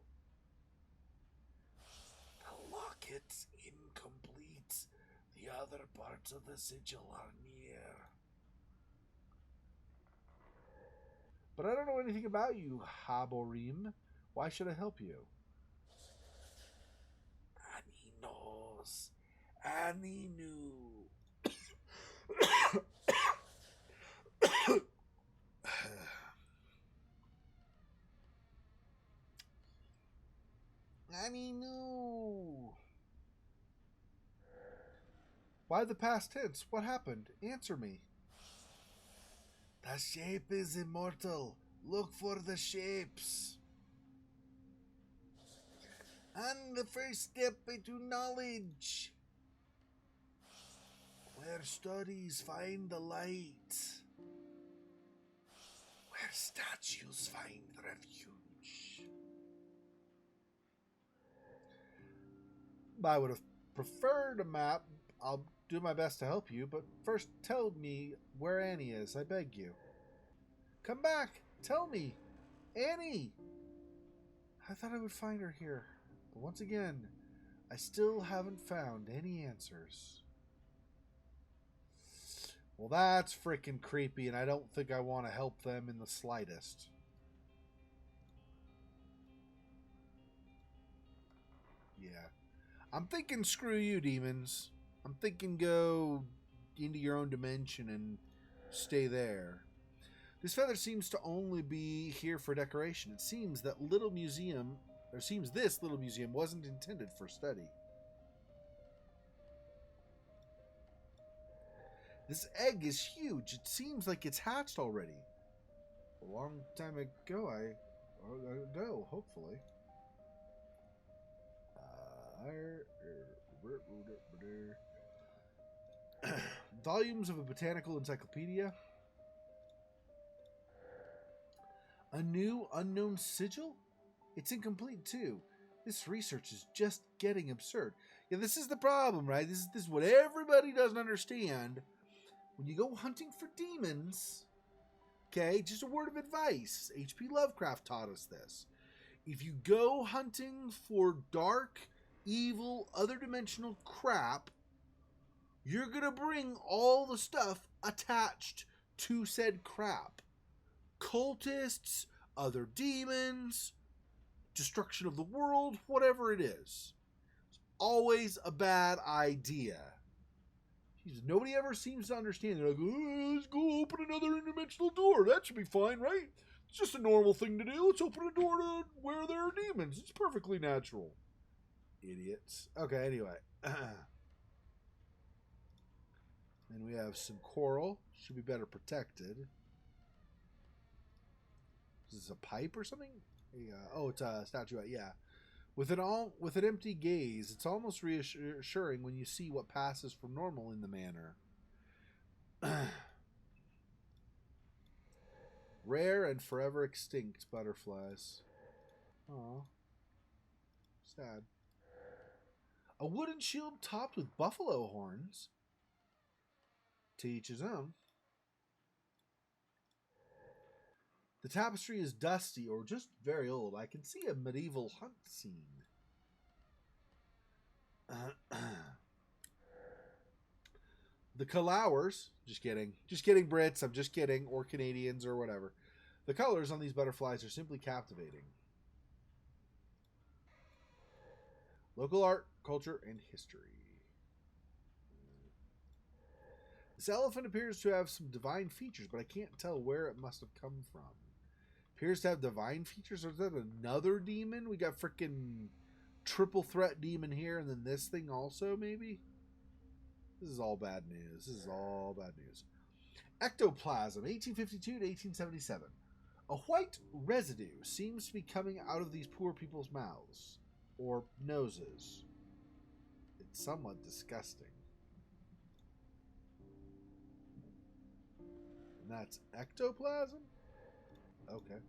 The locket's incomplete. The other parts of the sigil are near. But I don't know anything about you, Haborim. Why should I help you? Annie knows. Annie knew. Annie knew. Why the past tense? What happened? Answer me. The shape is immortal. Look for the shapes. And the first step into knowledge. Where studies find the light. Where statues find refuge. I would have preferred a map. I'll do my best to help you, but first tell me where Annie is, I beg you. Come back! Tell me! Annie! I thought I would find her here, but once again, I still haven't found any answers. Well, that's freaking creepy, and I don't think I want to help them in the slightest. Yeah. I'm thinking screw you, demons. I'm thinking go into your own dimension and stay there. This feather seems to only be here for decoration. It seems that this little museum wasn't intended for study. This egg is huge. It seems like it's hatched already. A long time ago, hopefully. Volumes of a botanical encyclopedia. A new unknown sigil? It's incomplete too. This research is just getting absurd. Yeah, this is the problem, right? This is what everybody doesn't understand. When you go hunting for demons, okay, just a word of advice. H.P. Lovecraft taught us this. If you go hunting for dark, evil, other dimensional crap, you're going to bring all the stuff attached to said crap. Cultists, other demons, destruction of the world, whatever it is. It's always a bad idea. Jeez, nobody ever seems to understand. They're like, oh, let's go open another interdimensional door. That should be fine, right? It's just a normal thing to do. Let's open a door to where there are demons. It's perfectly natural. Idiots. Okay, anyway. And we have some coral. Should be better protected. Is this a pipe or something? Yeah. Oh, it's a statuette. Yeah. With an empty gaze, it's almost reassuring when you see what passes for normal in the manor. Rare and forever extinct butterflies. Aw. Sad. A wooden shield topped with buffalo horns. To each his own. The tapestry is dusty or just very old. I can see a medieval hunt scene. The colors, just kidding, Brits, I'm just kidding, or Canadians or whatever. The colors on these butterflies are simply captivating. Local art, culture, and history. This elephant appears to have some divine features, but I can't tell where it must have come from. Appears to have divine features, or is that another demon? We got freaking triple threat demon here, and then this thing also, maybe? This is all bad news. Ectoplasm, 1852 to 1877. A white residue seems to be coming out of these poor people's mouths. Or noses. It's somewhat disgusting. And that's ectoplasm? Okay.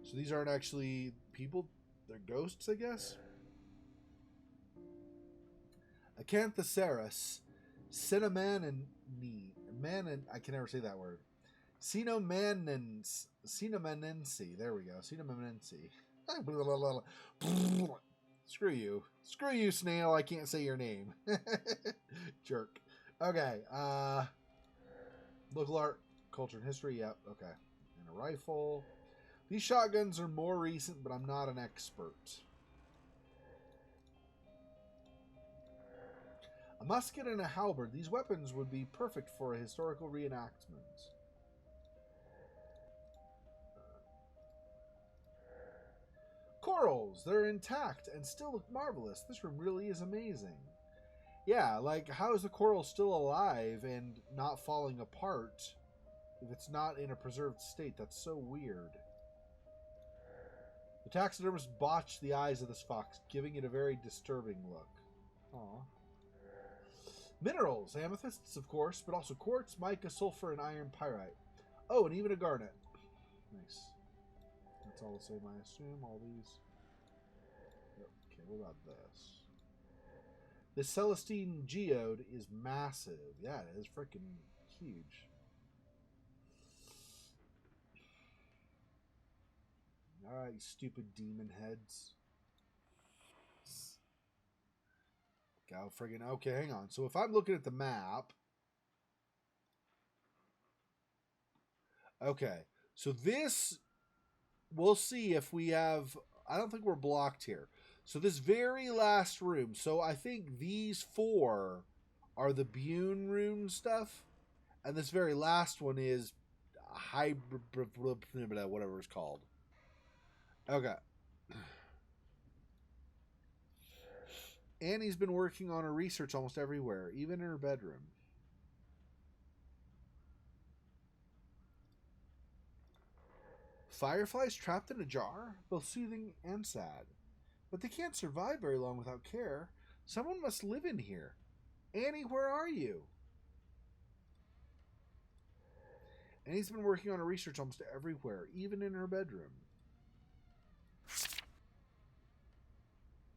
So these aren't actually people, they're ghosts, I guess? Acanthoceras, Cinnamanini, I can never say that word. Cinnamanense, there we go, Cinnamanense. Screw you, snail, I can't say your name. Jerk. Okay, local art, culture and history, yep, okay. And a rifle. These shotguns are more recent, but I'm not an expert. A musket and a halberd. These weapons would be perfect for a historical reenactment. Corals. They're intact and still look marvelous. This room really is amazing. Yeah, like, how is the coral still alive and not falling apart if it's not in a preserved state? That's so weird. The taxidermist botched the eyes of this fox, giving it a very disturbing look. Aww. Minerals. Amethysts, of course, but also quartz, mica, sulfur, and iron pyrite. Oh, and even a garnet. Nice. That's all the same, I assume. All these. Okay, what about this? This Celestine geode is massive. Yeah, it is freaking huge. Alright, stupid demon heads. Go friggin' okay, hang on. So if I'm looking at the map. Okay. So this, we'll see if we have, I don't think we're blocked here. So this very last room. So I think these four are the Bune rune stuff. And this very last one is hybrid, whatever it's called. Okay. Annie's been working on her research almost everywhere, even in her bedroom. Fireflies trapped in a jar? Both soothing and sad. But they can't survive very long without care. Someone must live in here. Annie, where are you? Annie's been working on her research almost everywhere, even in her bedroom.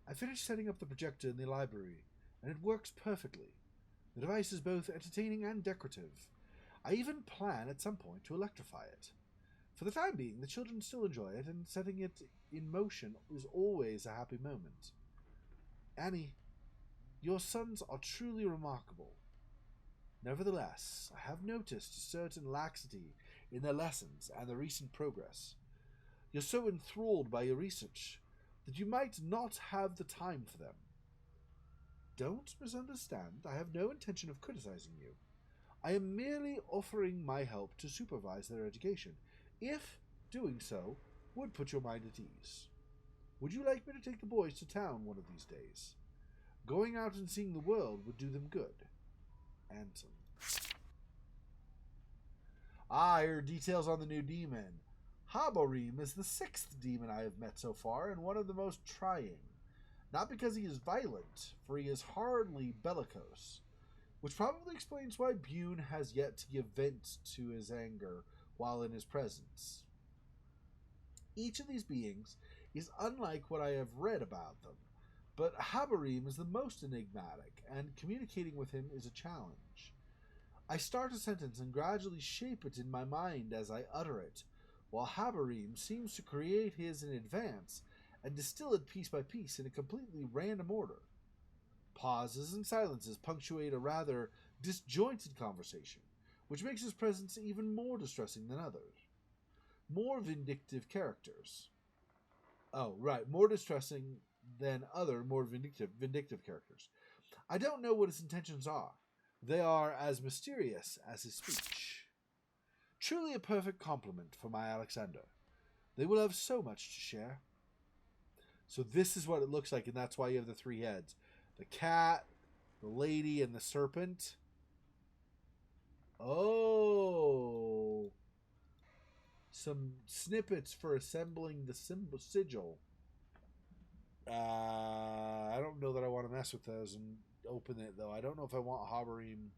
I finished setting up the projector in the library, and it works perfectly. The device is both entertaining and decorative. I even plan at some point to electrify it. For the time being, the children still enjoy it, and setting it in motion is always a happy moment. Annie, your sons are truly remarkable. Nevertheless, I have noticed a certain laxity in their lessons and their recent progress. You're so enthralled by your research that you might not have the time for them. Don't misunderstand. I have no intention of criticizing you. I am merely offering my help to supervise their education, if doing so would put your mind at ease. Would you like me to take the boys to town one of these days? Going out and seeing the world would do them good. Anton. I heard details on the new demon. Haborim is the 6th demon I have met so far, and one of the most trying. Not because he is violent, for he is hardly bellicose, which probably explains why Bune has yet to give vent to his anger while in his presence. Each of these beings is unlike what I have read about them, but Haborim is the most enigmatic, and communicating with him is a challenge. I start a sentence and gradually shape it in my mind as I utter it, while Haborim seems to create his in advance and distill it piece by piece in a completely random order. Pauses and silences punctuate a rather disjointed conversation, which makes his presence even more distressing than others. More vindictive characters. More distressing than other more vindictive characters. I don't know what his intentions are. They are as mysterious as his speech. Truly a perfect compliment for my Alexander. They will have so much to share. So this is what it looks like, and that's why you have the 3 heads. The cat, the lady, and the serpent. Oh. Some snippets for assembling the sigil. I don't know that I want to mess with those and open it, though. I don't know if I want Haborim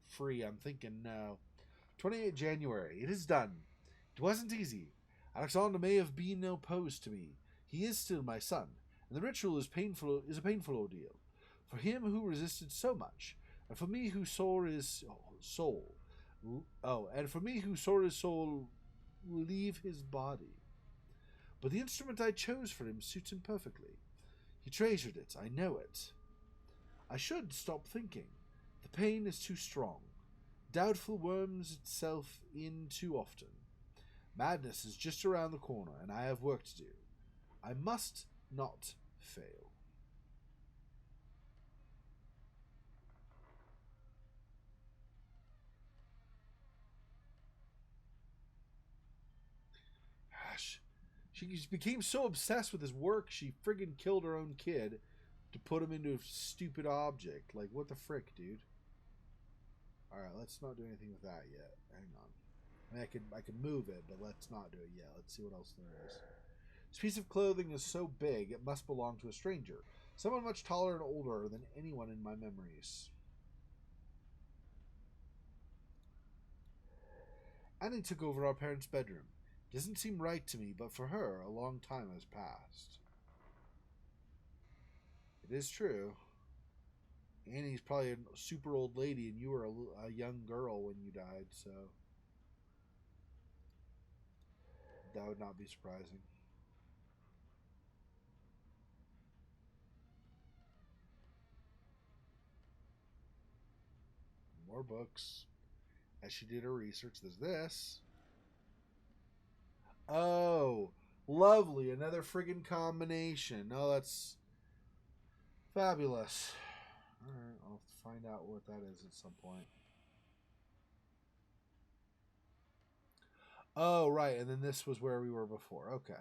free. I'm thinking no. 28 January. It is done. It wasn't easy. Alexander may have been opposed to me. He is still my son, and the ritual is a painful ordeal. For him who resisted so much, and for me who saw his soul. And for me who saw his soul leave his body. But the instrument I chose for him suits him perfectly. He treasured it, I know it. I should stop thinking. The pain is too strong. Doubtful worms itself in too often. Madness is just around the corner, and I have work to do. I must not fail. Gosh, she became so obsessed with his work, she friggin' killed her own kid to put him into a stupid object. Like, what the frick, dude? Alright, let's not do anything with that yet. Hang on. I mean, I could move it, but let's not do it yet. Let's see what else there is. This piece of clothing is so big, it must belong to a stranger. Someone much taller and older than anyone in my memories. Annie took over our parents' bedroom. It doesn't seem right to me, but for her, a long time has passed. It is true. Annie's probably a super old lady, and you were a young girl when you died, so that would not be surprising. More books. As she did her research, there's this. Oh, lovely. Another friggin' combination. Oh, that's fabulous. Alright, I'll find out what that is at some point. Oh, right. And then this was where we were before. Okay,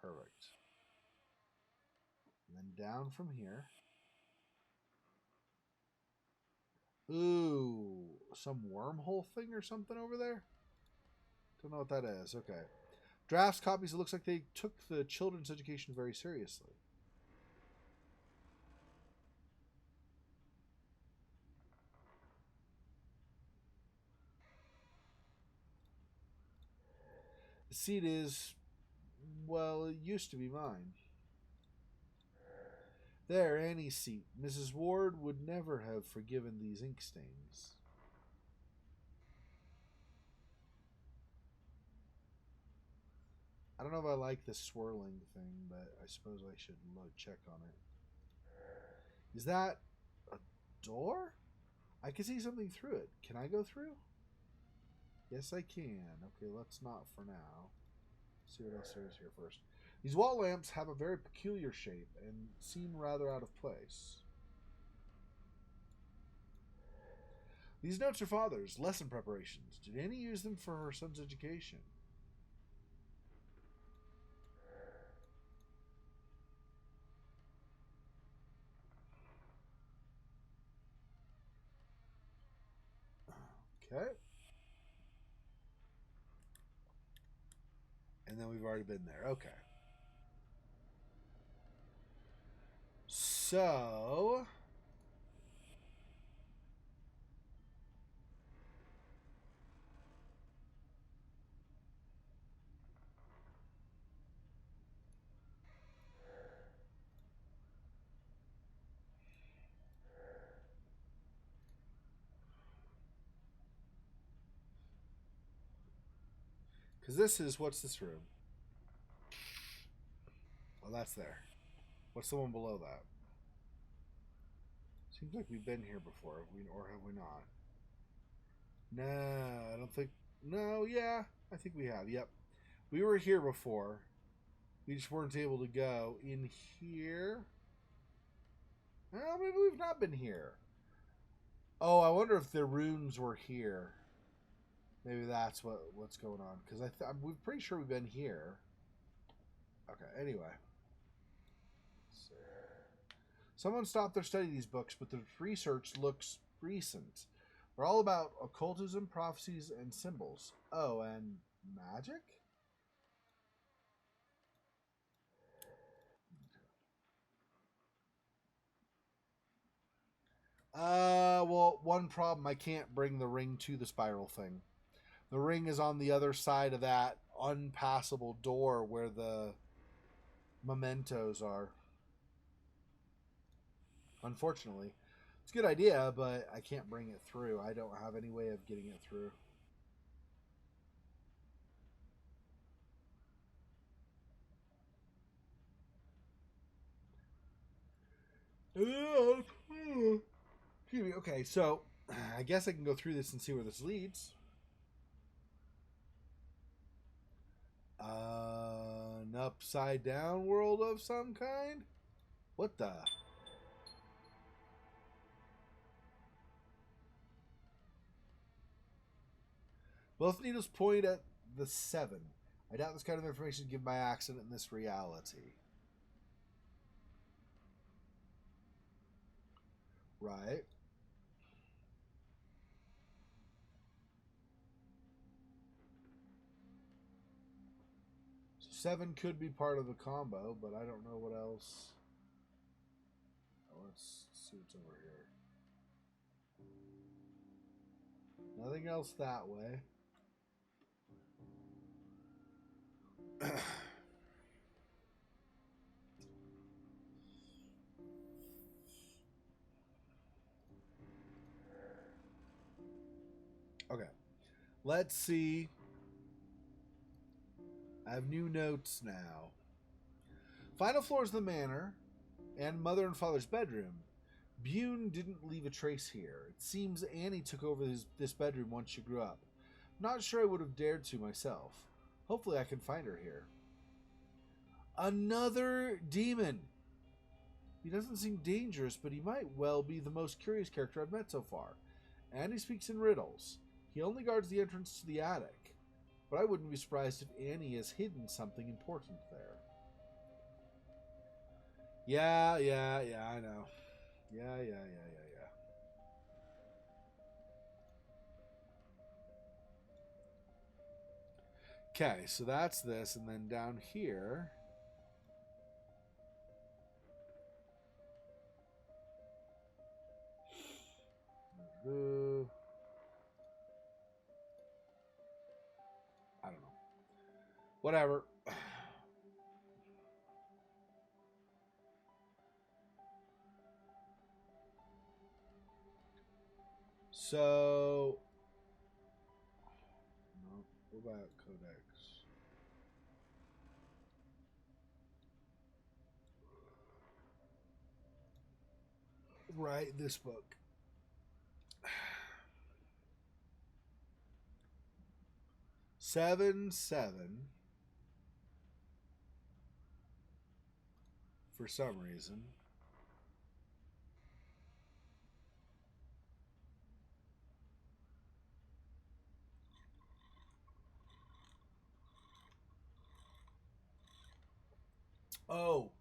perfect. And then down from here. Ooh, some wormhole thing or something over there? Don't know what that is. Okay. Drafts copies. It looks like they took the children's education very seriously. seat is, well, it used to be mine. There, Annie's seat. Mrs. Ward would never have forgiven these ink stains. I don't know if I like this swirling thing, but I suppose I should check on it. Is that a door? I can see something through it. Can I go through? Yes, I can. Okay, let's not for now. See what else there is here first. These wall lamps have a very peculiar shape and seem rather out of place. These notes are Father's lesson preparations. Did Annie use them for her son's education? Okay. And then we've already been there. Okay. So... because this is... What's this room? Oh, that's there. What's the one below that? Seems like we've been here before. Or have we not? No, I don't think... No, yeah. I think we have. Yep. We were here before. We just weren't able to go in here. Well, maybe we've not been here. Oh, I wonder if the runes were here. Maybe that's what's going on. Because I'm pretty sure we've been here. Okay, anyway. Someone stopped their study of these books, but the research looks recent. They're all about occultism, prophecies, and symbols. Oh, and magic? Well, one problem. I can't bring the ring to the spiral thing. The ring is on the other side of that unpassable door where the mementos are. Unfortunately. It's a good idea, but I can't bring it through. I don't have any way of getting it through. Excuse me. Okay, so I guess I can go through this and see where this leads. An upside down world of some kind? What the? Both needles point at the 7. I doubt this kind of information is given by accident in this reality. Right. So 7 could be part of the combo, but I don't know what else. Let's see what's over here. Nothing else that way. Okay. Let's see. I have new notes now. Final floor is the manor and mother and father's bedroom. Bune didn't leave a trace here. It seems Annie took over this bedroom once she grew up. Not sure I would have dared to myself. Hopefully I can find her here. Another demon! He doesn't seem dangerous, but he might well be the most curious character I've met so far. Annie speaks in riddles. He only guards the entrance to the attic. But I wouldn't be surprised if Annie has hidden something important there. Yeah, I know. Yeah. Okay, so that's this, and then down here... I don't know. Whatever. So, no, what about codex? Right, this book. 7-7 for some reason. Oh,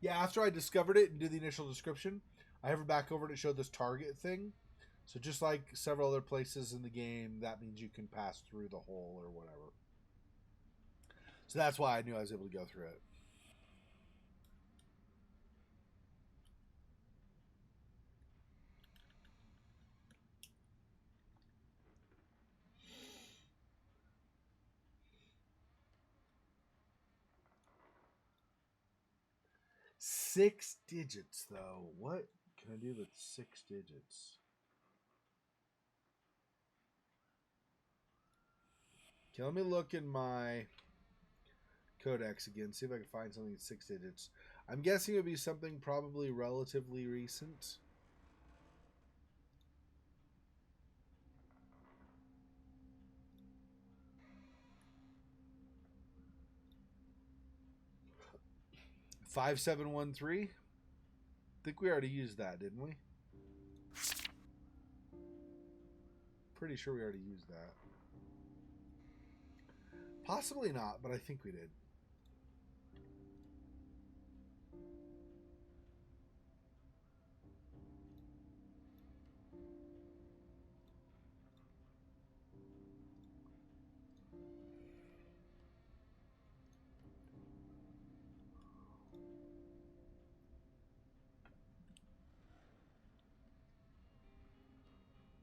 yeah. After I discovered it and did the initial description, I hovered back over and it showed this target thing. So just like several other places in the game, that means you can pass through the hole or whatever. So that's why I knew I was able to go through it. Six digits, though. What can I do with 6 digits? Okay, let me look in my codex again, see if I can find something in 6 digits. I'm guessing it would be something probably relatively recent. Five, 7, 1, 3. I think we already used that, didn't we? Pretty sure we already used that. Possibly not, but I think we did.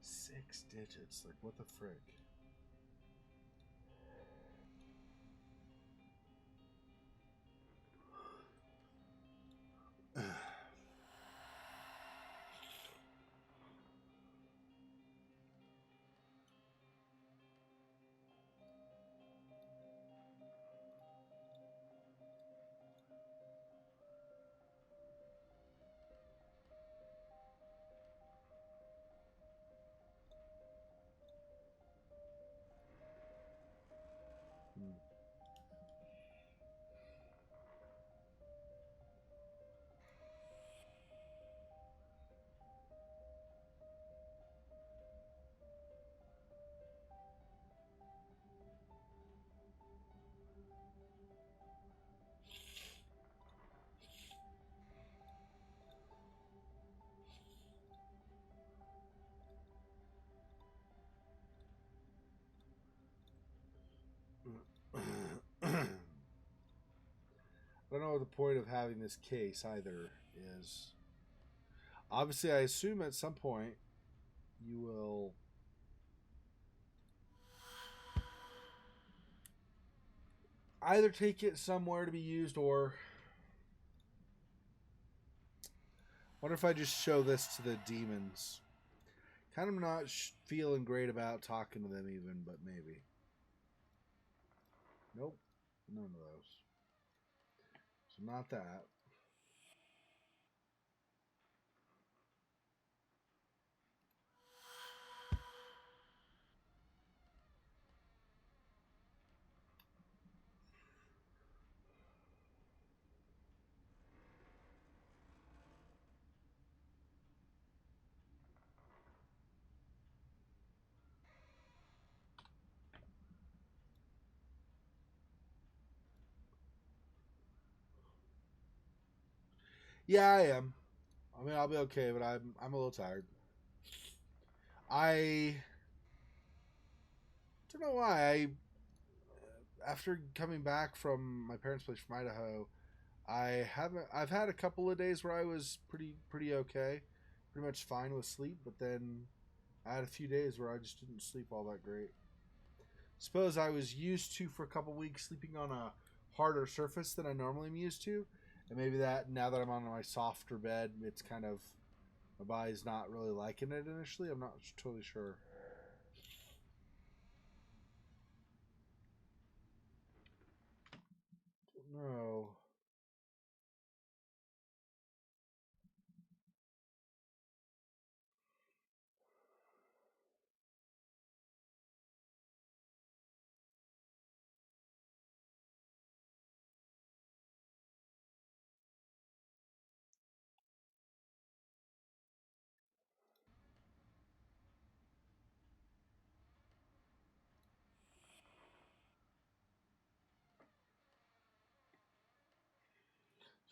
Six digits. Like, what the frick? I don't know what the point of having this case either is. Obviously, I assume at some point you will either take it somewhere to be used or... Wonder if I just show this to the demons. Kind of not feeling great about talking to them even, but maybe. Nope. None of those. So not that. Yeah, I am. I mean, I'll be okay, but I'm a little tired. I don't know why. After coming back from my parents' place from Idaho, I've had a couple of days where I was pretty okay, pretty much fine with sleep, but then I had a few days where I just didn't sleep all that great. Suppose I was used to for a couple weeks sleeping on a harder surface than I normally am used to, and maybe that now that I'm on my softer bed, it's kind of my body's not really liking it initially. I'm not totally sure. No.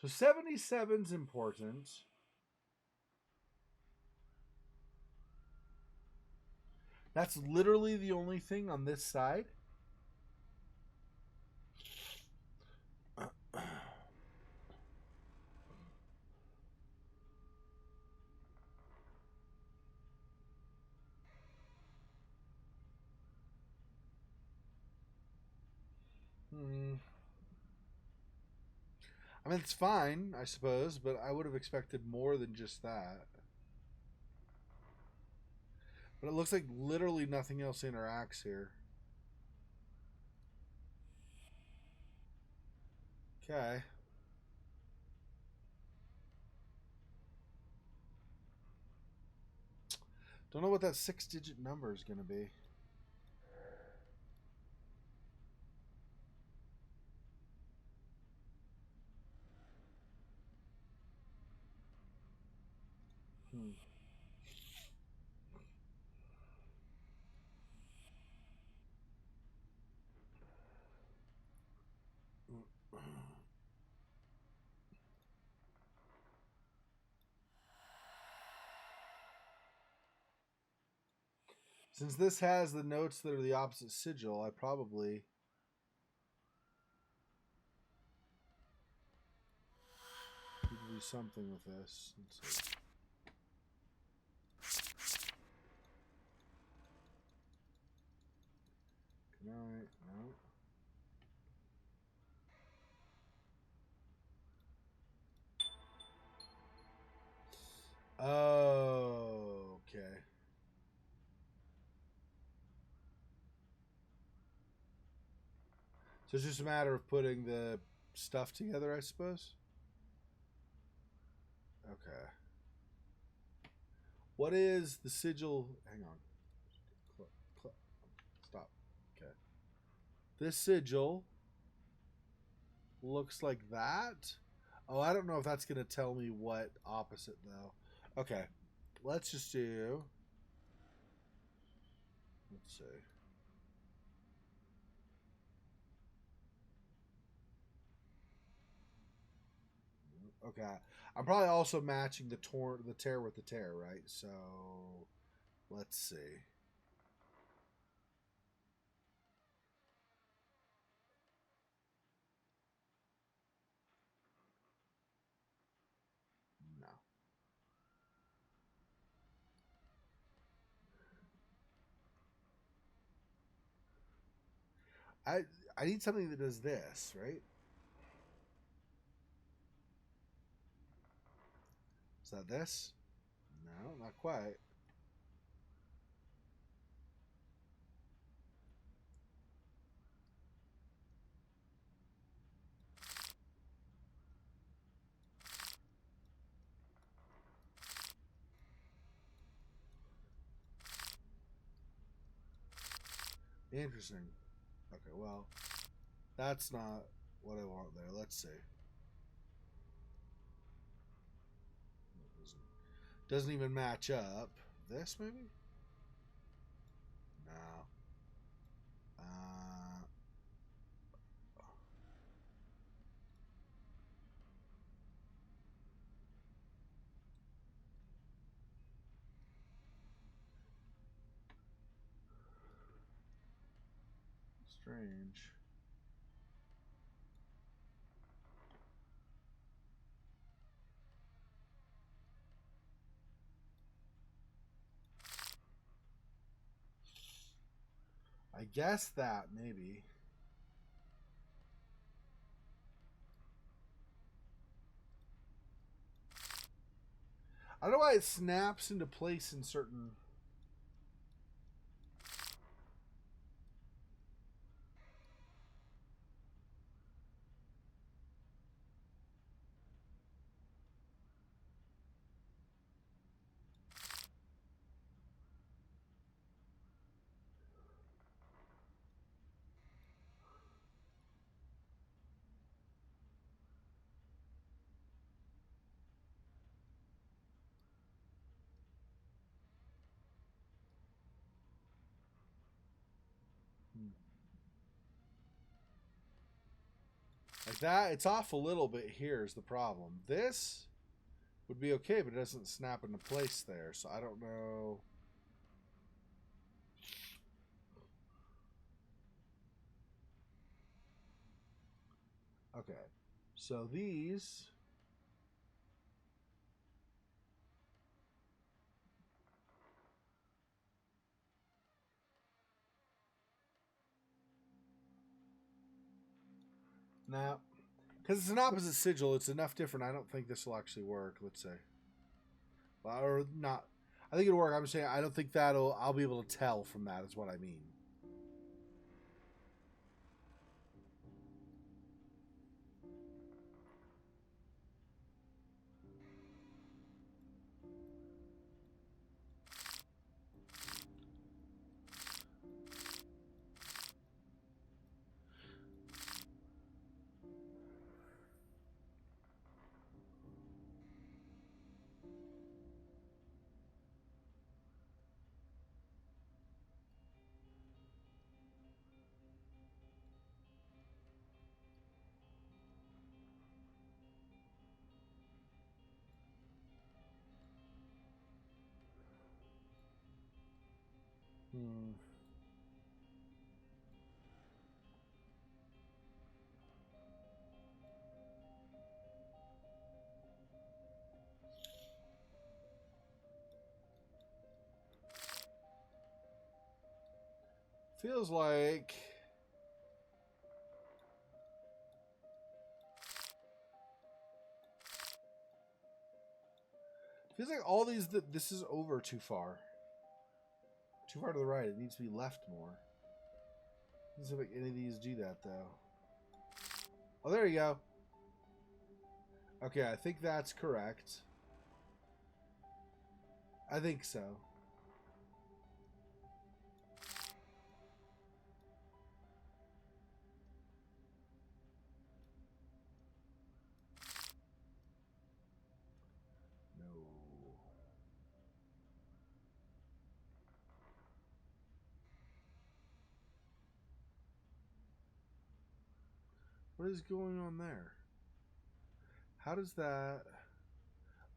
So 77's important. That's literally the only thing on this side. Hmm. I mean, it's fine, I suppose, but I would have expected more than just that. But it looks like literally nothing else interacts here. Okay. Don't know what that 6-digit number is going to be. Hmm. Since this has the notes that are the opposite sigil, I probably need to do something with this. Let's see. Can I? No. Oh, okay. So it's just a matter of putting the stuff together, I suppose? Okay. What is the sigil? Hang on. Stop. Okay. This sigil looks like that. Oh, I don't know if that's going to tell me what opposite, though. Okay. Let's just do... Let's see. Okay. I'm probably also matching the tear with the tear, right? So let's see. No. I I need something that does this, right? Is that this? No, not quite. Interesting. Okay, well, that's not what I want there. Let's see. Doesn't even match up. This maybe? No. Uh, strange. I guess that, maybe. I don't know why it snaps into place in certain... Like that, it's off a little bit here is the problem. This would be okay, but it doesn't snap into place there, so I don't know. Okay, so these... Now, because it's an opposite sigil, it's enough different. I don't think this will actually work, let's say. Or not. I think it'll work. I'm saying I don't think I'll be able to tell from that is what I mean. Feels like... Feels like all these... This is over too far. Too far to the right. It needs to be left more. Doesn't seem like any of these do that, though. Oh, there you go. Okay, I think that's correct. I think so. What is going on there? How does that...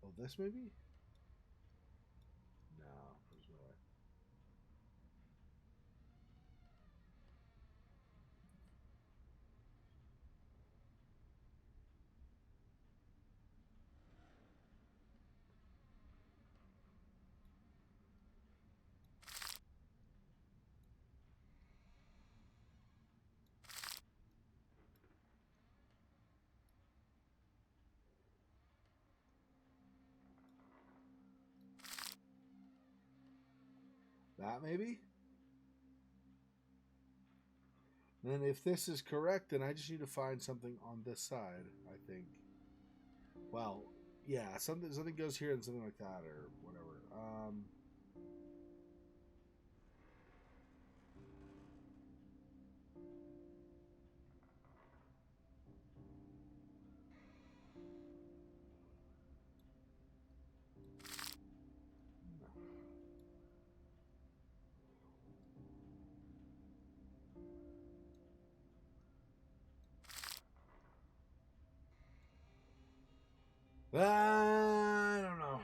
Oh, this maybe? No, there's no way. That maybe? And then if this is correct, then I just need to find something on this side, I think. Well, yeah, something goes here and something like that or whatever. I don't know.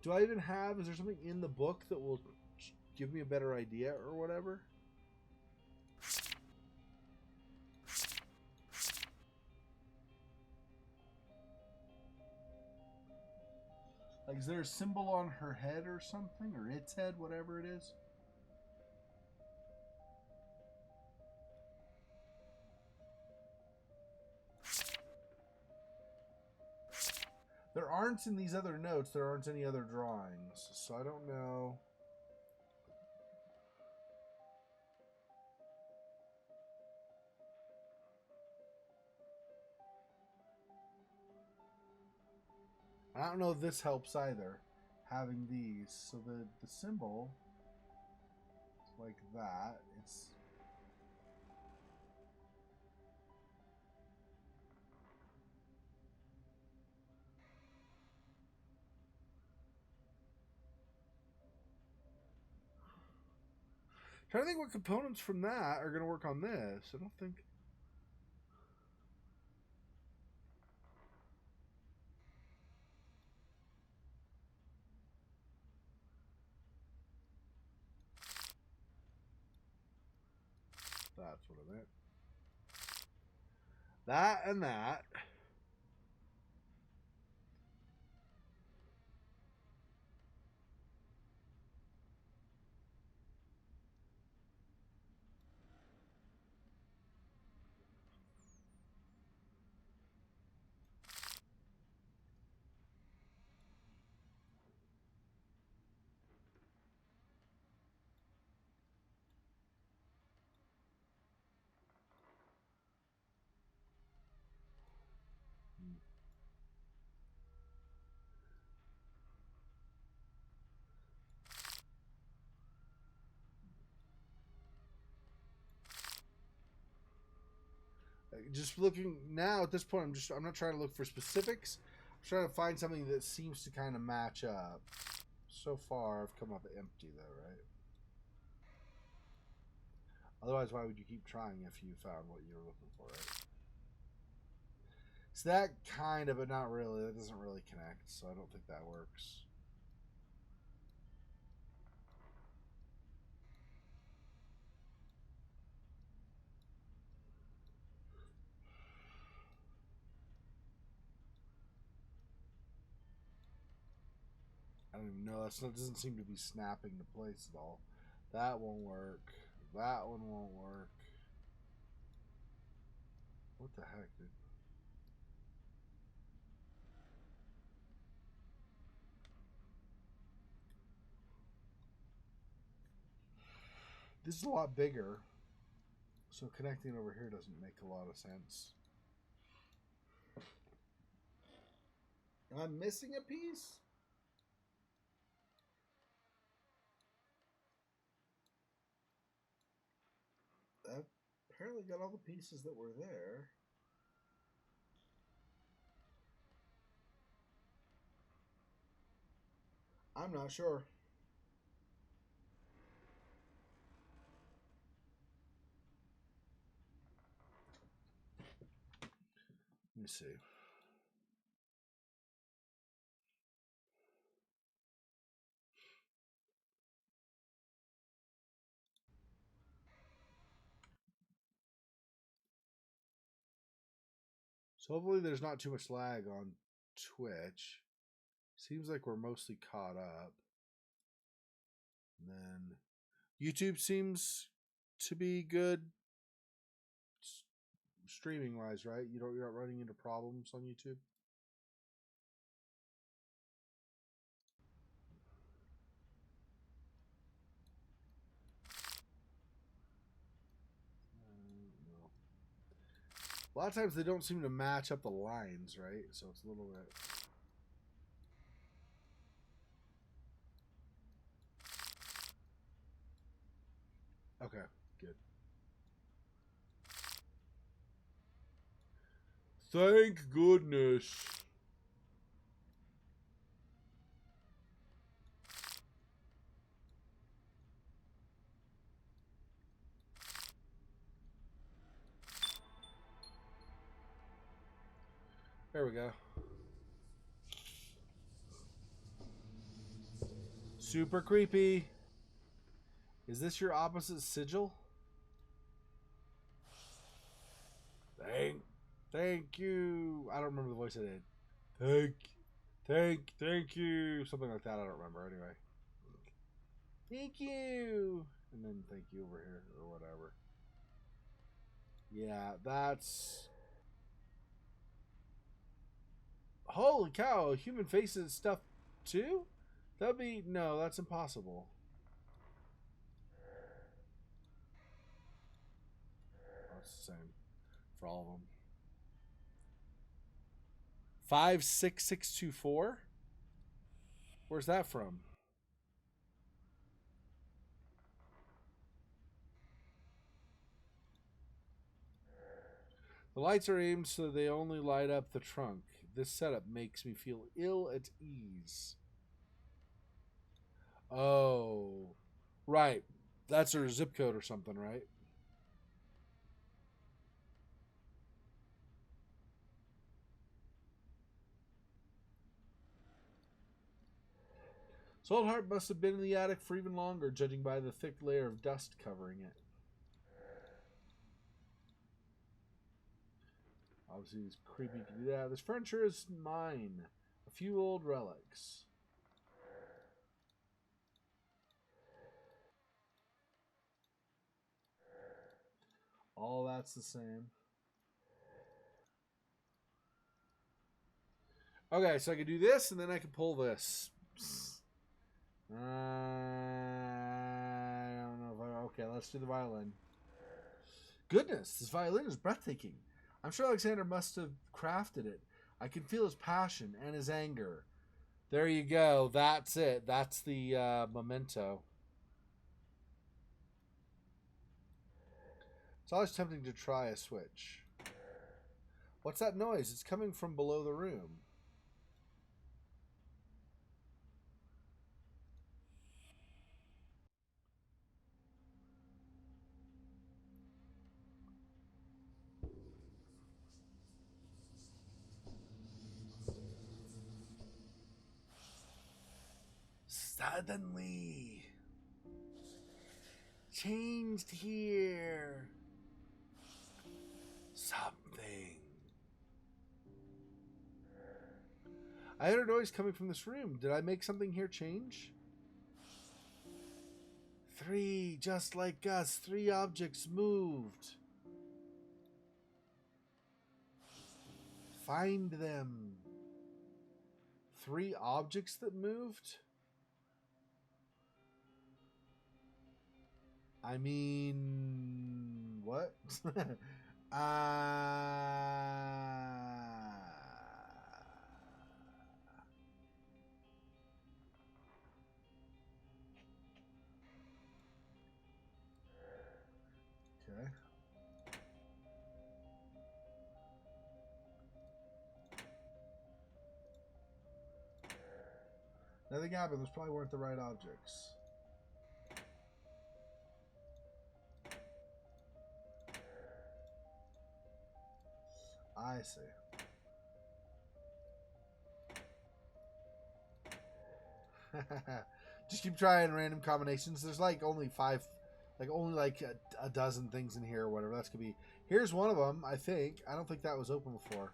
Do I even have... Is there something in the book that will give me a better idea or whatever? Like, is there a symbol on her head or something? Or its head, whatever it is? There aren't in these other notes, there aren't any other drawings. So I don't know. I don't know if this helps either, having these. So the symbol is like that. It's trying to think what components from that are going to work on this. I don't think. That's what I meant. That and that. Just looking now at this point, I'm not trying to look for specifics. I'm trying to find something that seems to kind of match up. So far, I've come up empty though, right? Otherwise, why would you keep trying if you found what you were looking for, right? So that kind of, but not really. That doesn't really connect, so I don't think that works. I don't even know. That doesn't seem to be snapping to place at all. That won't work. That one won't work. What the heck, dude? This is a lot bigger, so connecting over here doesn't make a lot of sense. Am I missing a piece? I apparently got all the pieces that were there. I'm not sure. Let me see. So hopefully there's not too much lag on Twitch. Seems like we're mostly caught up. And then YouTube seems to be good streaming wise, right? You're not running into problems on YouTube. No. A lot of times they don't seem to match up the lines, right? So it's a little bit. Okay, good. Thank goodness. There we go. Super creepy. Is this your opposite sigil? Thank you. I don't remember the voice I did. Thank you. Something like that. I don't remember anyway. Thank you. And then thank you over here or whatever. Yeah, that's... Holy cow, human faces stuff too? That'd be... No, that's impossible. That's the same for all of them. 56624? Where's that from? The lights are aimed so they only light up the trunk. This setup makes me feel ill at ease. Oh, right. That's her zip code or something, right? Saltheart must have been in the attic for even longer, judging by the thick layer of dust covering it. Obviously, it's creepy to do that. This furniture is mine. A few old relics. All that's the same. Okay, so I can do this, and then I can pull this. I don't know if I... Okay, let's do the violin. Goodness, this violin is breathtaking. I'm sure Alexander must have crafted it. I can feel his passion and his anger. There you go. That's it. That's the memento. It's always tempting to try a switch. What's that noise? It's coming from below the room. Suddenly changed here. Something. I heard a noise coming from this room. Did I make something here change? 3, just like us. 3 objects moved. Find them. 3 objects that moved? I mean, what? uh, okay. Nothing happened. Those probably weren't the right objects. I see. Just keep trying random combinations. There's like only 5, like only like a dozen things in here or whatever. That's could be. Here's one of them. I think. I don't think that was open before.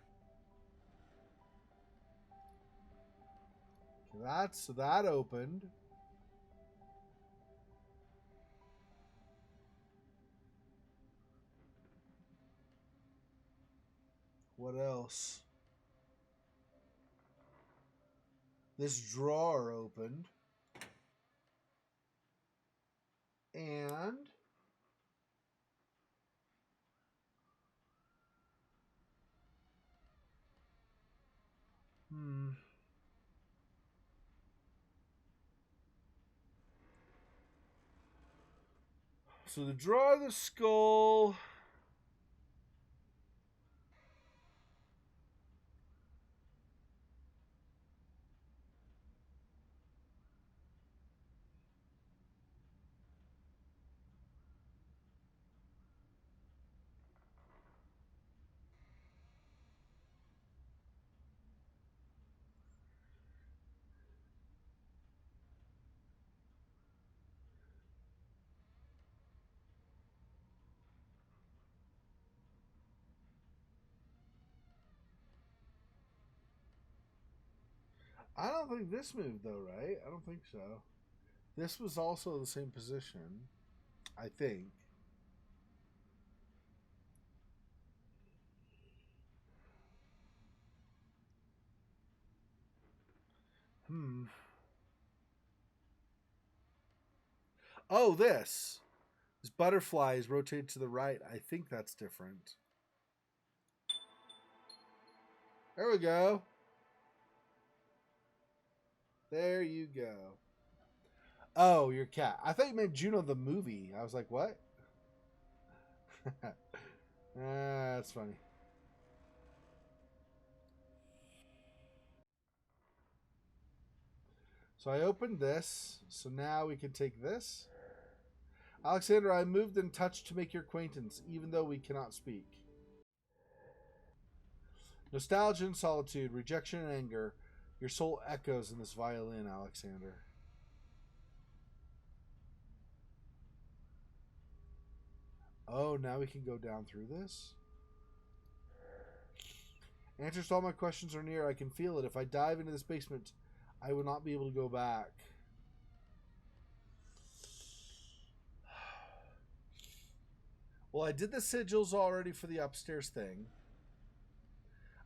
Okay, that opened. What else? This drawer opened. And so the drawer, the skull. I don't think this moved though, right? I don't think so. This was also the same position, I think. Hmm. Oh, this. This butterfly is rotated to the right. I think that's different. There we go. There you go. Oh, your cat. I thought you meant Juno the movie. I was like, what? That's funny. So I opened this. So now we can take this. Alexander, I moved and touched to make your acquaintance, even though we cannot speak. Nostalgia and solitude, rejection and anger. Your soul echoes in this violin, Alexander. Oh, now we can go down through this? Answers to all my questions are near. I can feel it. If I dive into this basement, I will not be able to go back. Well, I did the sigils already for the upstairs thing.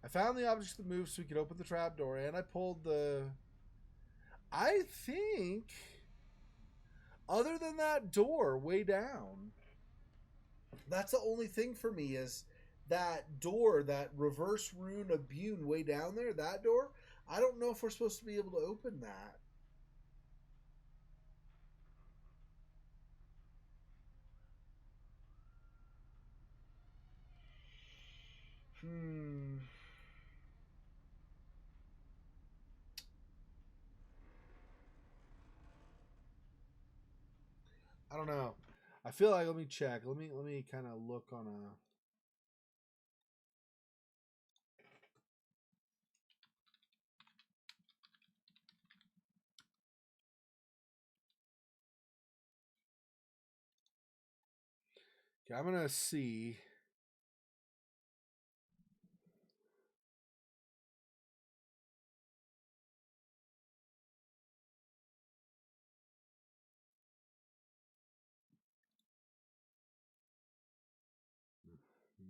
I found the objects that moved so we could open the trapdoor, and I pulled the... I think... Other than that door way down, that's the only thing for me is that door, that reverse rune of Bune way down there, that door. I don't know if we're supposed to be able to open that. Hmm. I don't know. I feel like let me check. Let me kind of look on a. Okay, I'm gonna see. Hmm.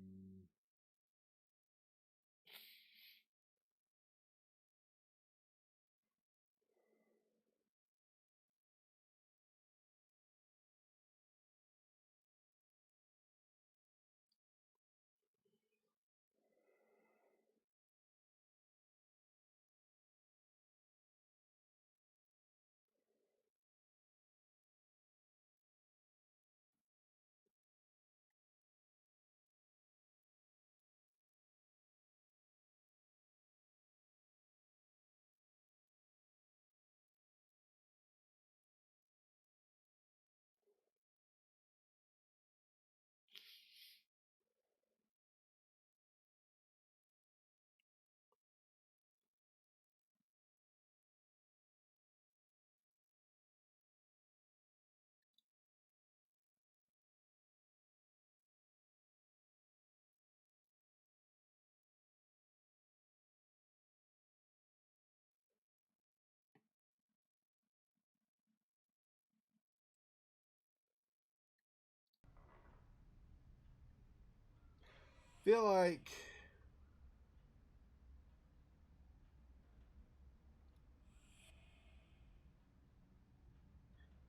Feel like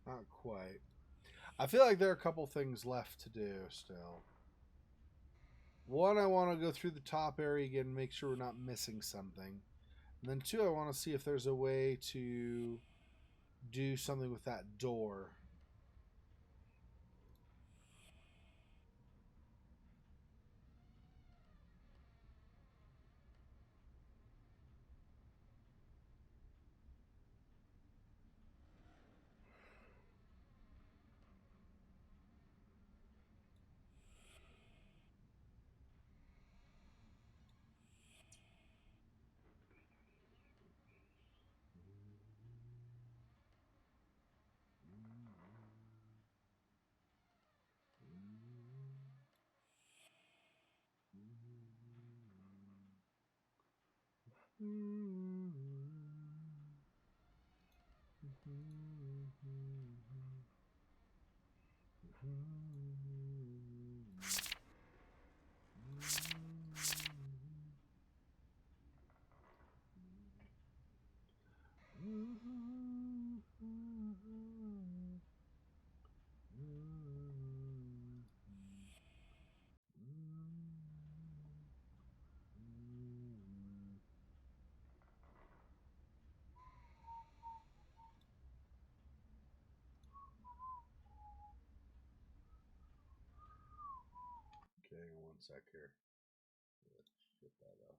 not quite. I feel like there are a couple things left to do still. One, I want to go through the top area again and make sure we're not missing something. And then two, I want to see if there's a way to do something with that door. Okay, hang on one sec here. Let's get that off.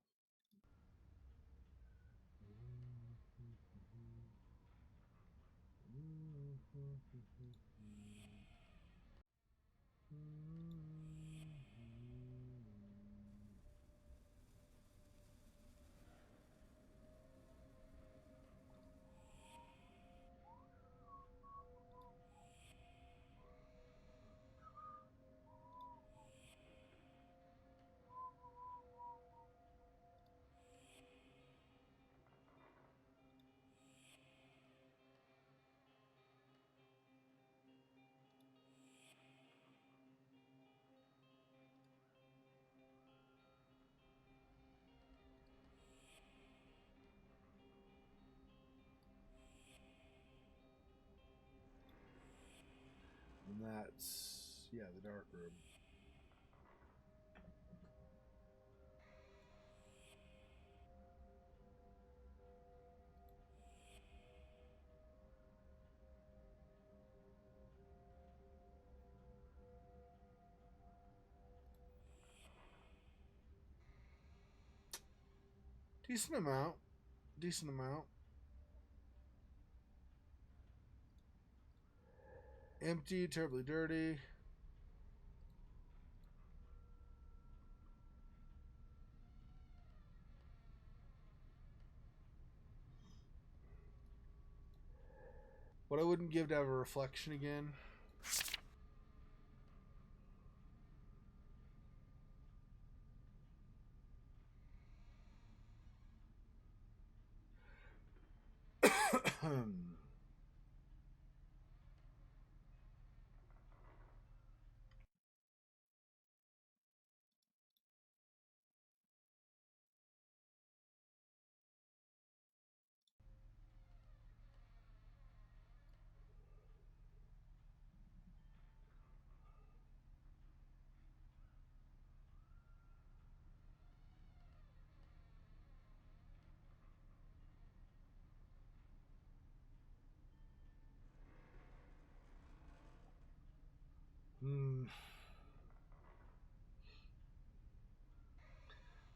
And that's, yeah, the dark room. Decent amount. Decent amount. Empty, terribly dirty. What I wouldn't give to have a reflection again.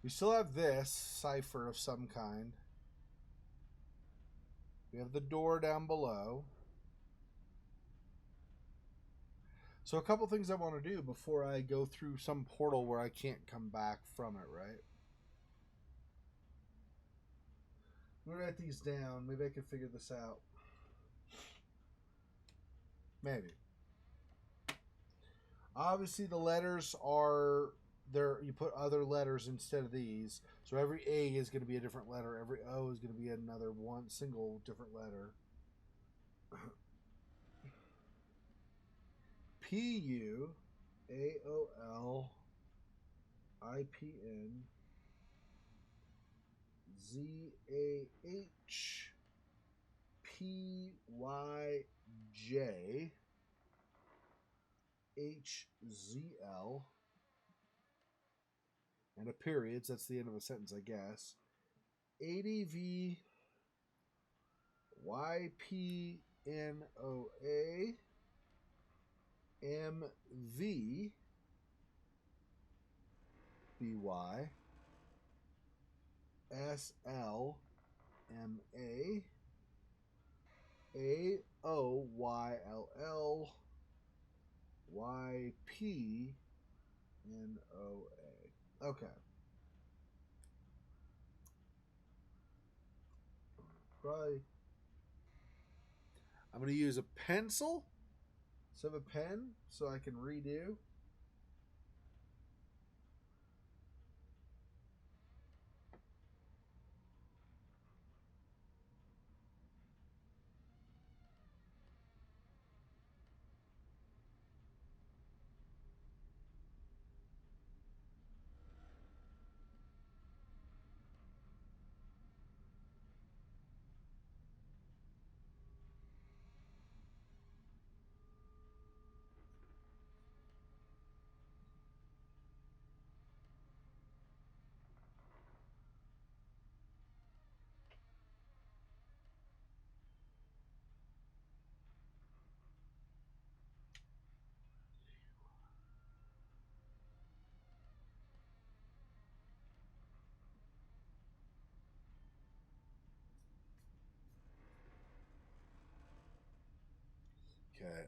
We still have this cipher of some kind. We have the door down below. So a couple things I want to do before I go through some portal where I can't come back from it, right? I'm going to write these down. Maybe I can figure this out. Maybe. Obviously, the letters are there. You put other letters instead of these. So every A is going to be a different letter. Every O is going to be another one single different letter. P-U-A-O-L I-P-N Z-A-H P-Y-J H-Z-L and a period, so that's the end of a sentence, I guess. A-D-V-Y-P-N-O-A M-V B-Y-S-L-M-A A-O-Y-L-L-Y-P-N-O-A. Okay. Probably. I'm going to use a pencil instead of a pen so I can redo. Okay.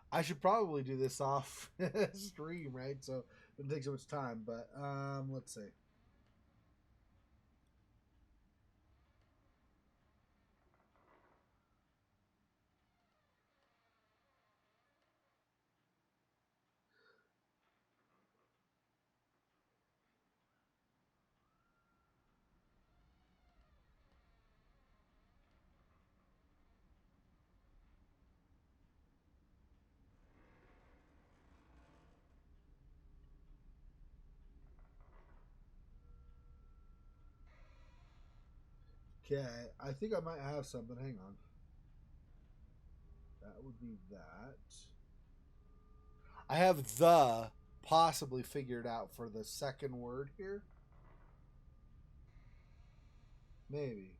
I should probably do this off stream, right? So it doesn't take so much time. But let's see. Okay, I think I might have something. Hang on. That would be that. I have the possibly figured out for the second word here. Maybe.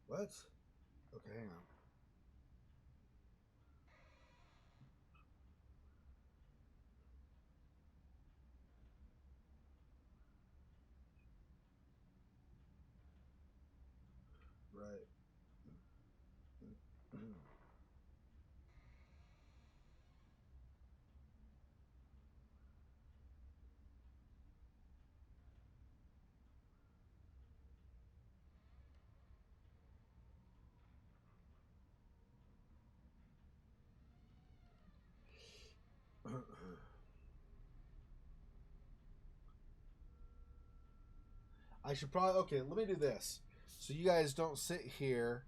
What? Okay, hang on. Right. I should probably okay. Let me do this, so you guys don't sit here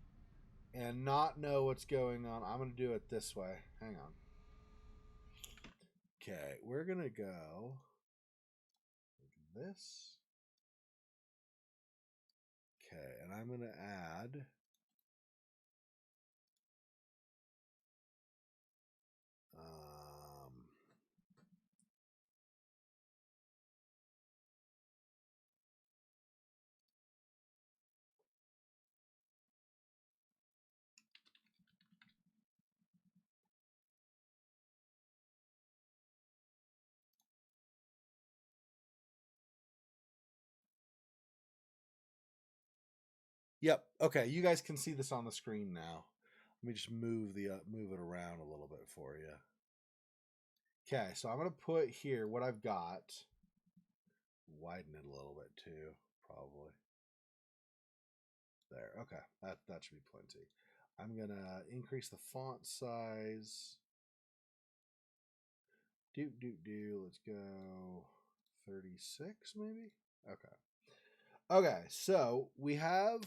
and not know what's going on. I'm gonna do it this way. Hang on. Okay, we're gonna go like this. Okay, and I'm gonna add. Um, Yep. Okay, you guys can see this on the screen now. Let me just move it around a little bit for you. Okay, so I'm gonna put here what I've got. Widen it a little bit too, probably. There. Okay, that should be plenty. I'm gonna increase the font size. Let's go 36 maybe. Okay. Okay, so we have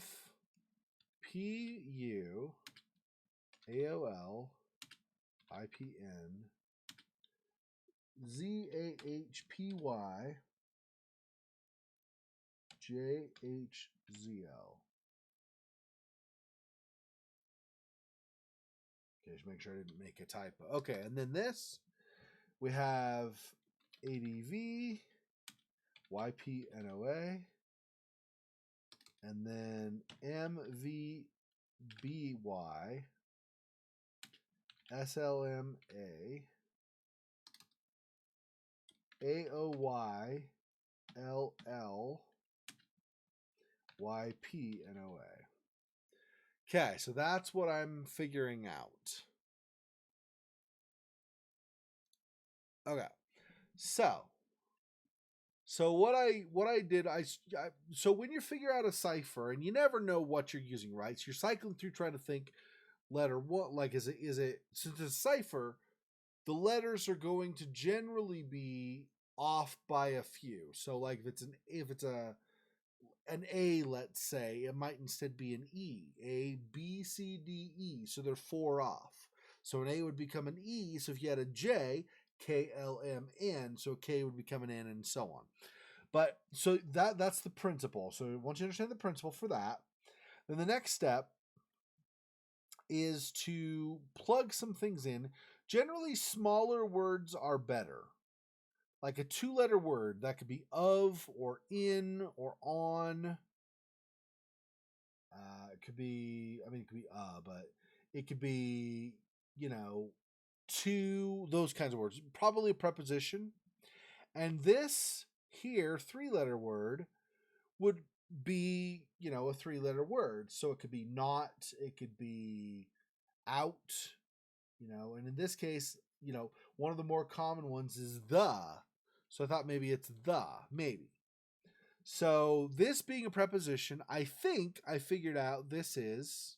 PU AOL IPN ZAHPY JHZL. Okay, just make sure I didn't make a typo. Okay, and then this, we have ADV, YPNOA, and then MVBY, SLMA, AOY, LL, YPNOA. Okay, so that's what I'm figuring out. Okay, so what I did, so when you figure out a cipher, and you never know what you're using, right? So you're cycling through trying to think letter what, like, is it since it's a cipher, the letters are going to generally be off by a few. So like if it's an A, let's say, it might instead be an E. A, B, C, D, E. So they're 4 off. So an A would become an E. So if you had a J, K, L, M, N. So K would become an N, and so on. But so that's the principle. So once you understand the principle for that, then the next step is to plug some things in. Generally, smaller words are better. Like a 2-letter word, that could be of or in or on. It could be, but it could be, to, those kinds of words. Probably a preposition. And this here, 3-letter word, would be, a 3-letter word. So it could be not, it could be out, and in this case, one of the more common ones is the. So I thought maybe it's the, maybe. So this being a preposition, I think I figured out this is,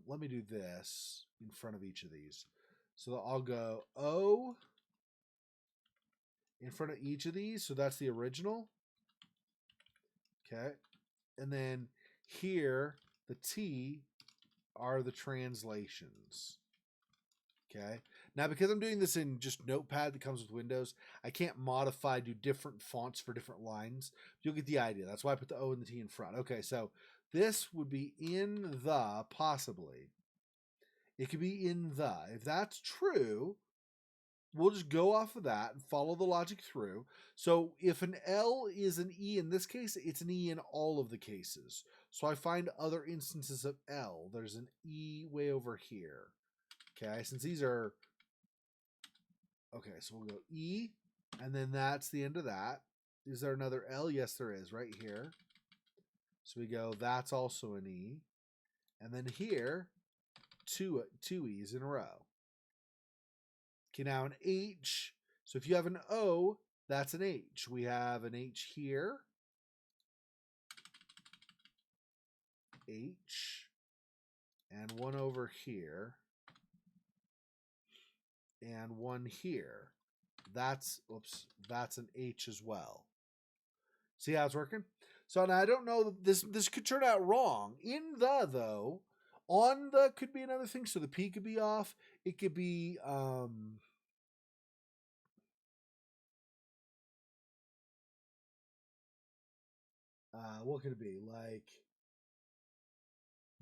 let me do this in front of each of these. So I'll go O in front of each of these. So that's the original. Okay. And then here, the T are the translations. Okay. Now, because I'm doing this in just Notepad that comes with Windows, I can't modify, do different fonts for different lines. You'll get the idea. That's why I put the O and the T in front. Okay, so this would be in the, possibly. It could be in the. If that's true, we'll just go off of that and follow the logic through. So if an L is an E in this case, it's an E in all of the cases. So I find other instances of L. There's an E way over here. Okay, since these are... Okay, so we'll go E, and then that's the end of that. Is there another L? Yes, there is, right here. So we go, that's also an E. And then here, two E's in a row. Okay, now an H. So if you have an O, that's an H. We have an H here. H. And one over here. And one here. That's an H as well. See how it's working? So now I don't know, this could turn out wrong. In the, though, on the could be another thing. So the P could be off. It could be what could it be? Like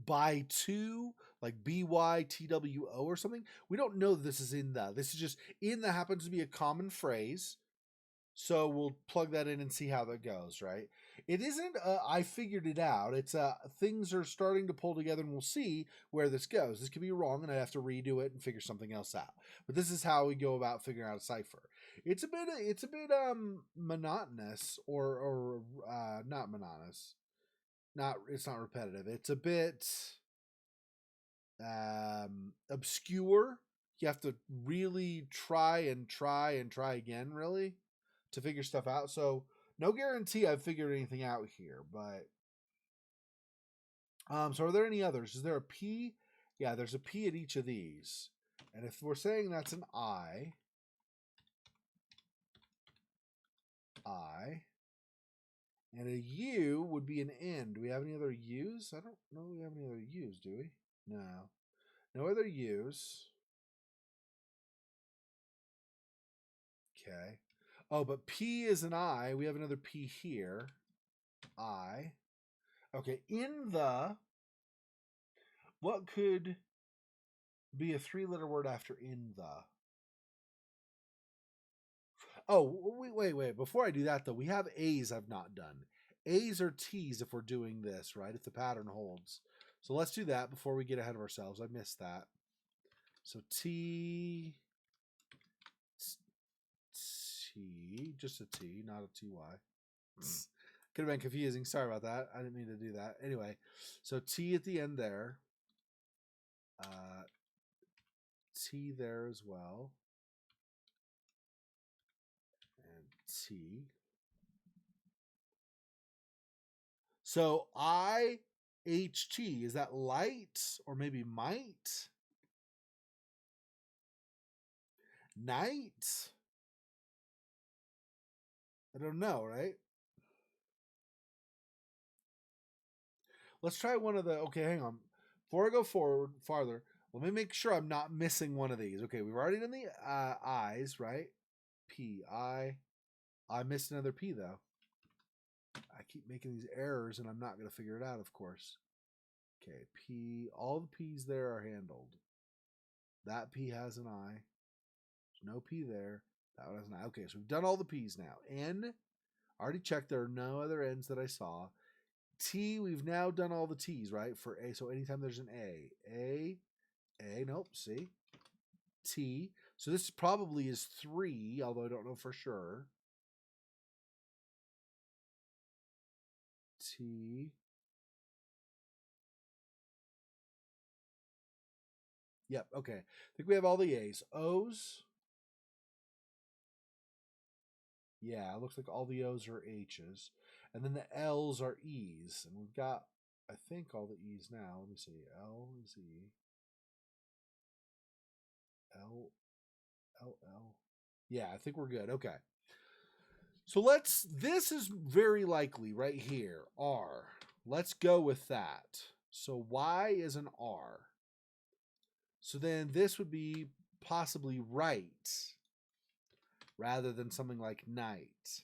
by two, like BYTWO or something. We don't know that this is in the. This is just in the happens to be a common phrase. So we'll plug that in and see how that goes, right? It isn't, I figured it out. It's things are starting to pull together, and we'll see where this goes. This could be wrong, and I have to redo it and figure something else out. But this is how we go about figuring out a cipher. It's a bit monotonous, or not monotonous. It's not repetitive. It's a bit obscure. You have to really try again, really, to figure stuff out. So no guarantee I've figured anything out here, but so are there any others? Is there a P? Yeah, there's a P at each of these. And if we're saying that's an I, and a U would be an N. Do we have any other U's? I don't know if we have any other U's, do we? No. No other U's. Okay. Oh, but P is an I. We have another P here. I. Okay, in the, What could be a 3-letter word after in the? Oh, wait. Before I do that, though, we have A's I've not done. A's or T's if we're doing this, right? If the pattern holds. So let's do that before we get ahead of ourselves. I missed that. So T, just a T, not a TY. Could have been confusing. Sorry about that. I didn't mean to do that. Anyway, so T at the end there. T there as well. And T. So IHT, is that light or maybe might? Night? I don't know, right? Let's try one of the, okay, hang on. Before I go farther, let me make sure I'm not missing one of these. Okay, we've already done the I's, right? P, I missed another P, though. I keep making these errors, and I'm not going to figure it out, of course. Okay, P, all the P's there are handled. That P has an I. There's no P there. That one has an I. Okay, so we've done all the P's now. N, I already checked. There are no other N's that I saw. T, we've now done all the T's, right? For A, so anytime there's an A, nope, see? T, so this probably is 3, although I don't know for sure. T. Yep, okay. I think we have all the A's. O's. Yeah, it looks like all the O's are H's. And then the L's are E's. And we've got, I think, all the E's now. Let me see. L is E. L. Yeah, I think we're good. Okay. So this is very likely right here, R. Let's go with that. So Y is an R. So then this would be possibly right rather than something like night.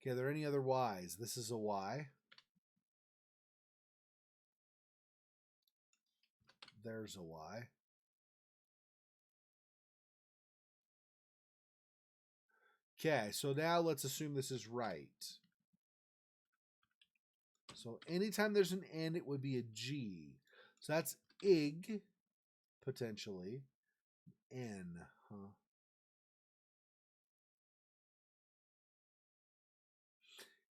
Okay, are there any other Y's? This is a Y. There's a Y. Okay, so now let's assume this is right. So anytime there's an N, it would be a G. So that's IG, potentially. N, huh?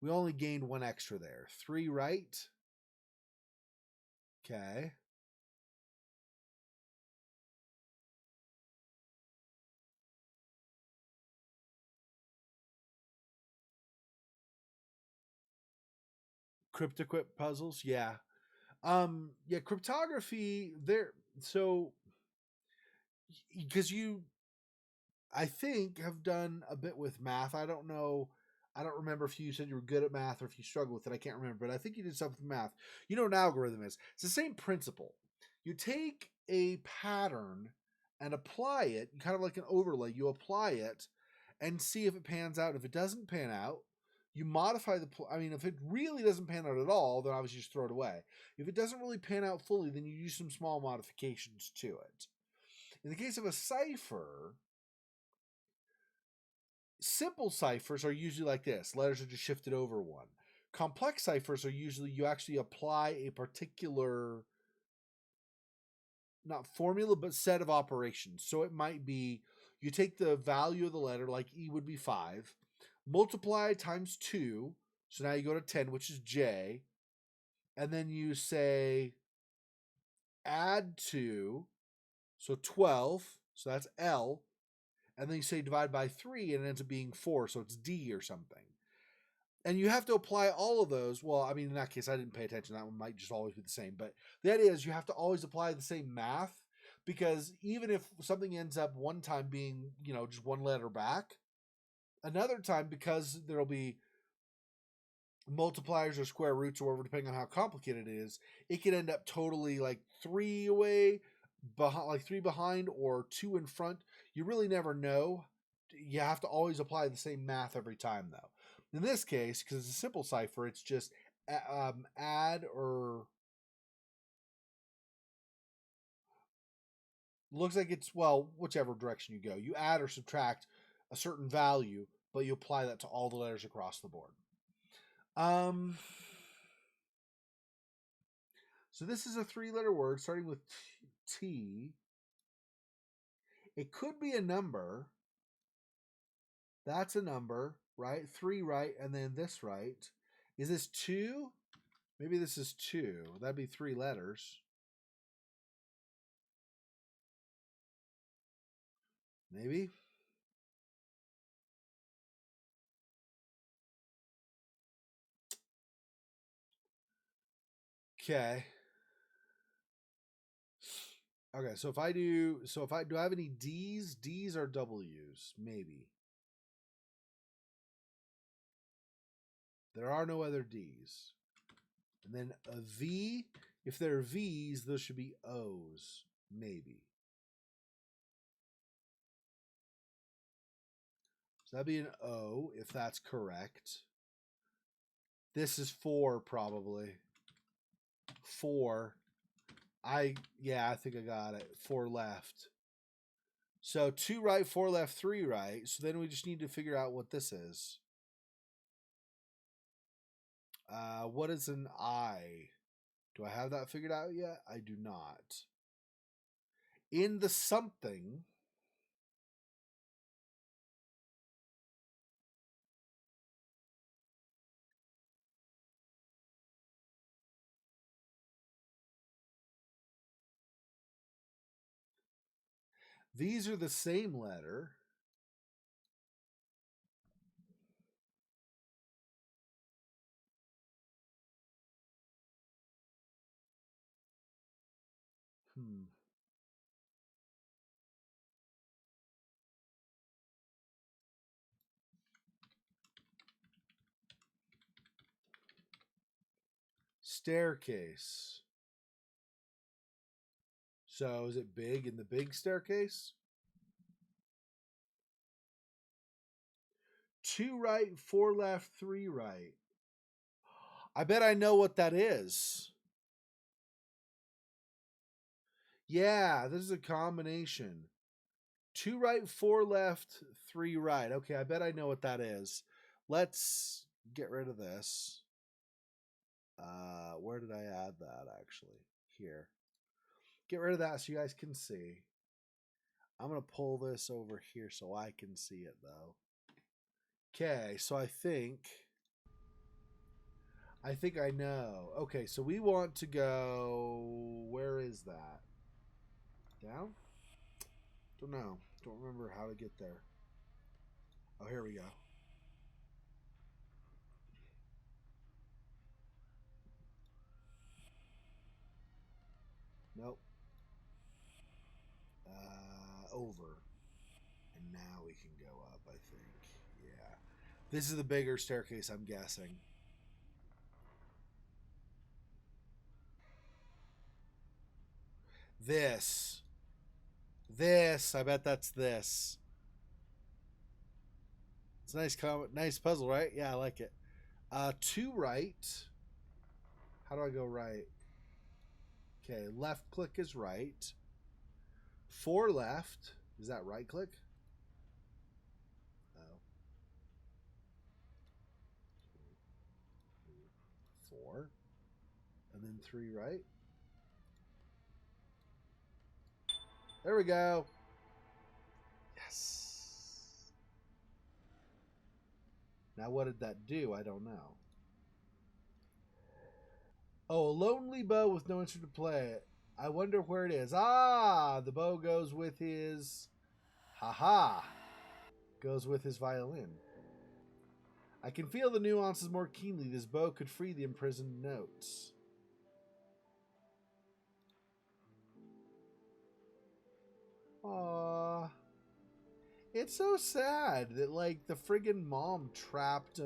We only gained 1 extra there. 3 right. Okay. Cryptic puzzles, yeah. Yeah, cryptography there, so because you, I think, have done a bit with math. I don't know, I don't remember if you said you were good at math or if you struggle with it. I can't remember, but I think you did something with math. You know what an algorithm is. It's the same principle. You take a pattern and apply it, kind of like an overlay. You apply it and see if it pans out. If it doesn't pan out, you modify the, I mean, if it really doesn't pan out at all, then obviously just throw it away. If it doesn't really pan out fully, then you use some small modifications to it. In the case of a cipher, simple ciphers are usually like this. Letters are just shifted over one. Complex ciphers are usually you actually apply a particular, not formula, but set of operations. So it might be you take the value of the letter, like E would be 5, multiply times 2, so now you go to 10, which is J, and then you say add 2, so 12, so that's L, and then you say divide by 3, and it ends up being 4, so it's D or something. And you have to apply all of those. Well, I mean, in that case, I didn't pay attention. That one might just always be the same. But the idea is you have to always apply the same math, because even if something ends up one time being, just one letter back, another time, because there'll be multipliers or square roots or whatever, depending on how complicated it is, it could end up totally like 3 away, like 3 behind or 2 in front. You really never know. you have to always apply the same math every time, though. In this case, because it's a simple cipher, it's just add or looks like it's, well, whichever direction you go. You add or subtract a certain value, but you apply that to all the letters across the board. So this is a 3-letter word starting with T. It could be a number. That's a number, right? 3 right, and then this right. Is this 2? Maybe this is 2. That'd be 3 letters. Maybe. Okay. Okay, so if I do I have any D's? D's or W's? Maybe. There are no other D's. And then a V, if there are V's, those should be O's. Maybe. So that'd be an O if that's correct. This is 4 probably. 4. I think I got it. 4 left. So 2 right, 4 left, 3 right. So then we just need to figure out what this is. What is an I? Do I have that figured out yet? I do not. In the something, these are the same letter. Staircase. So is it big in the big staircase? 2 right, 4 left, 3 right. I bet I know what that is. Yeah, this is a combination. 2 right, 4 left, 3 right. Okay, I bet I know what that is. Let's get rid of this. Where did I add that actually? Here. Get rid of that so you guys can see. I'm going to pull this over here so I can see it though. Okay, so I think I know. Okay, so we want to go, where is that? Down? Don't know. Don't remember how to get there. Oh, here we go. Nope. Over. And now we can go up, I think. Yeah. This is the bigger staircase, I'm guessing. This. I bet that's this. It's a nice puzzle, right? Yeah, I like it. 2 right. How do I go right? Okay, left click is right. 4 left. Is that right click? Oh. 4. And then 3 right. There we go. Yes. Now what did that do? I don't know. Oh, a lonely bow with no instrument to play it. I wonder where it is. Ah, the bow goes with his... Ha-ha. Goes with his violin. I can feel the nuances more keenly. This bow could free the imprisoned notes. Aww. It's so sad that, like, the friggin' mom trapped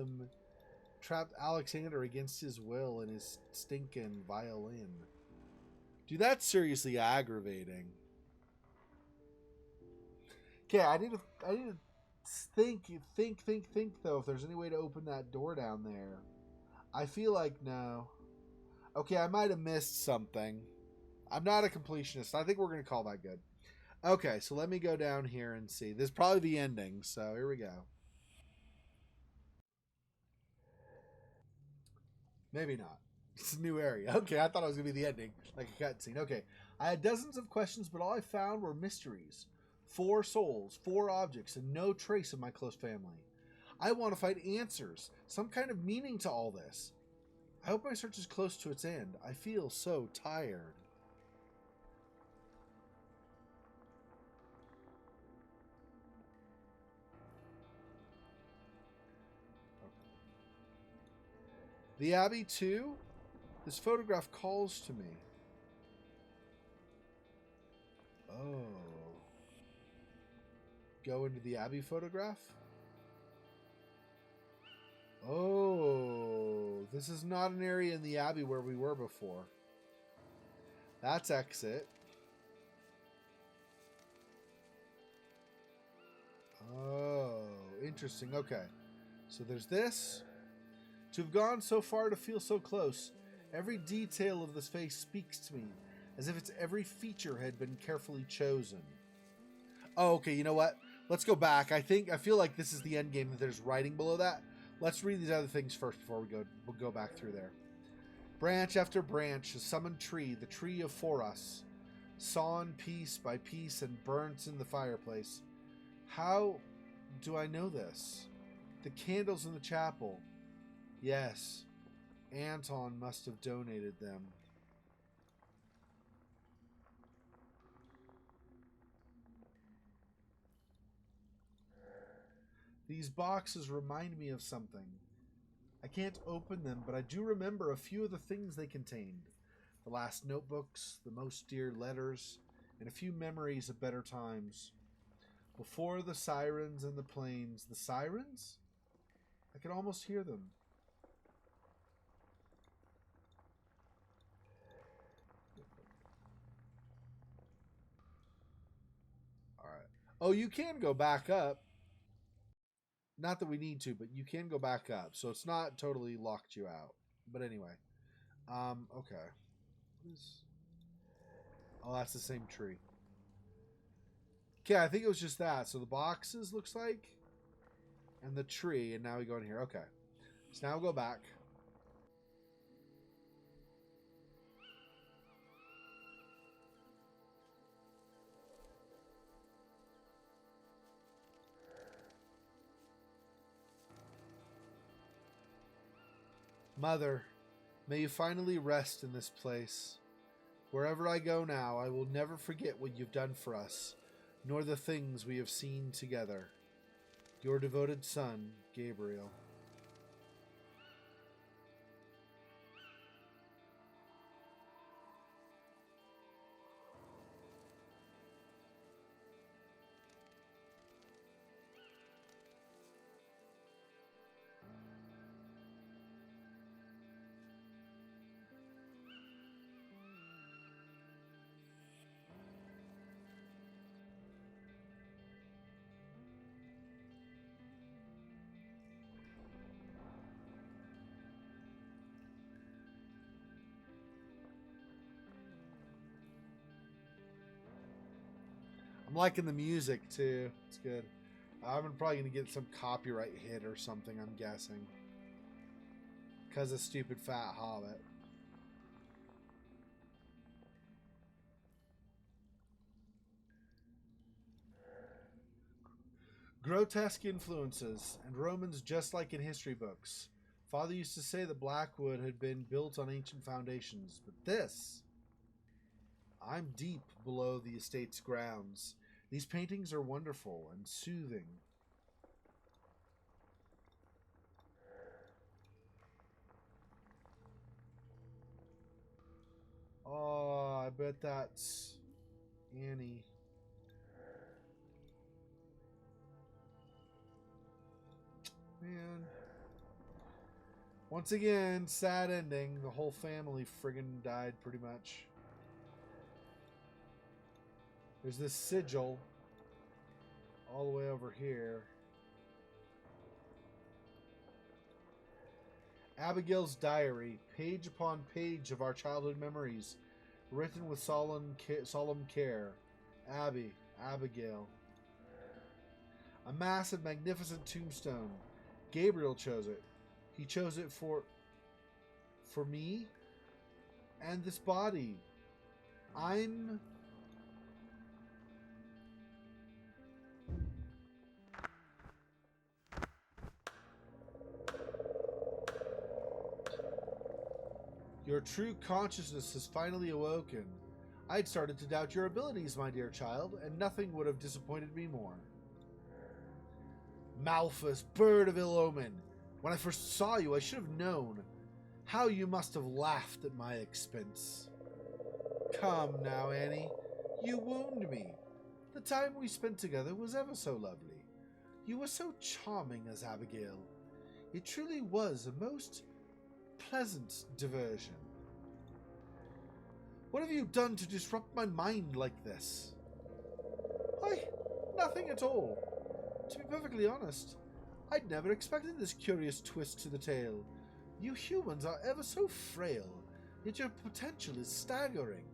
Alexander against his will in his stinking violin. Dude, that's seriously aggravating. Okay, I need to Think, though, if there's any way to open that door down there. I feel like no. Okay, I might have missed something. I'm not a completionist. I think we're going to call that good. Okay, so let me go down here and see. This is probably the ending, so here we go. Maybe not. It's a new area. Okay, I thought it was going to be the ending, like a cutscene. Okay, I had dozens of questions, but all I found were mysteries. 4 souls, 4 objects, and no trace of my close family. I want to find answers, some kind of meaning to all this. I hope my search is close to its end. I feel so tired. The Abbey too? This photograph calls to me. Oh. Go into the Abbey photograph? Oh. This is not an area in the Abbey where we were before. That's exit. Oh. Interesting. Okay. So there's this. To have gone so far to feel so close. Every detail of this face speaks to me, as if its every feature had been carefully chosen. Oh, okay, you know what? Let's go back. I feel like this is the end game, that there's writing below that. Let's read these other things first before we'll go back through there. Branch after branch, a summoned tree, the tree of Foras, sawn piece by piece and burnt in the fireplace. How do I know this? The candles in the chapel. Yes, Anton must have donated them. These boxes remind me of something. I can't open them, but I do remember a few of the things they contained. The last notebooks, the most dear letters, and a few memories of better times. Before the sirens and the planes. The sirens? I can almost hear them. Alright. Oh, you can go back up. Not that we need to, but you can go back up. So it's not totally locked you out. But anyway. Okay. Oh, that's the same tree. Okay, I think it was just that. So the boxes, looks like. And the tree. And now we go in here. Okay. So now we'll go back. Mother, may you finally rest in this place. Wherever I go now, I will never forget what you've done for us, nor the things we have seen together. Your devoted son, Gabriel. I'm liking the music too. It's good. I'm probably going to get some copyright hit or something, I'm guessing. Because of stupid fat Hobbit. Grotesque influences, and Romans just like in history books. Father used to say that Blackwood had been built on ancient foundations, but this... I'm deep below the estate's grounds. These paintings are wonderful and soothing. Oh, I bet that's Annie. Man. Once again, sad ending. The whole family friggin' died pretty much. There's this sigil all the way over here. Abigail's diary, page upon page of our childhood memories, written with solemn care. Abigail. A massive, magnificent tombstone. Gabriel chose it. He chose it for me and this body. Your true consciousness has finally awoken. I'd started to doubt your abilities, my dear child, and nothing would have disappointed me more. Malphus, bird of ill omen. When I first saw you, I should have known. How you must have laughed at my expense. Come now, Annie. You wound me. The time we spent together was ever so lovely. You were so charming as Abigail. It truly was a most pleasant diversion. What have you done to disrupt my mind like this? Why, nothing at all. To be perfectly honest, I'd never expected this curious twist to the tale. You humans are ever so frail, yet your potential is staggering.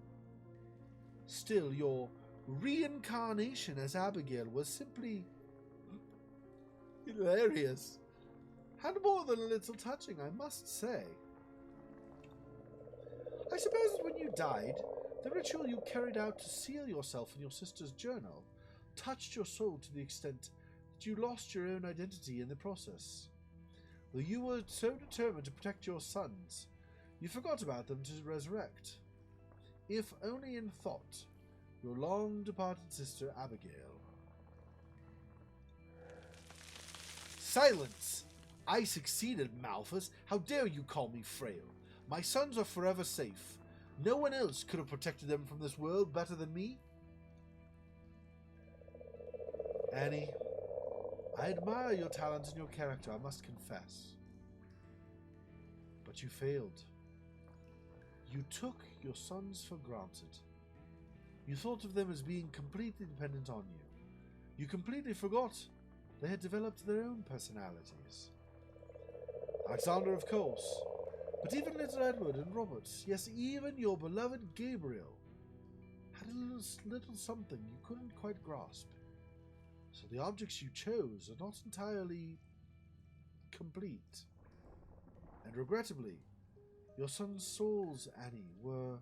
Still, your reincarnation as Abigail was simply hilarious. And more than a little touching, I must say. I suppose that when you died, the ritual you carried out to seal yourself in your sister's journal touched your soul to the extent that you lost your own identity in the process. Though you were so determined to protect your sons, you forgot about them to resurrect. If only in thought, your long-departed sister Abigail. Silence! I succeeded, Malphus. How dare you call me frail? My sons are forever safe. No one else could have protected them from this world better than me. Annie, I admire your talent and your character, I must confess. But you failed. You took your sons for granted. You thought of them as being completely dependent on you. You completely forgot they had developed their own personalities. Alexander, of course, but even little Edward and Robert, yes, even your beloved Gabriel, had a little something you couldn't quite grasp. So the objects you chose are not entirely complete. And regrettably, your son's souls, Annie, were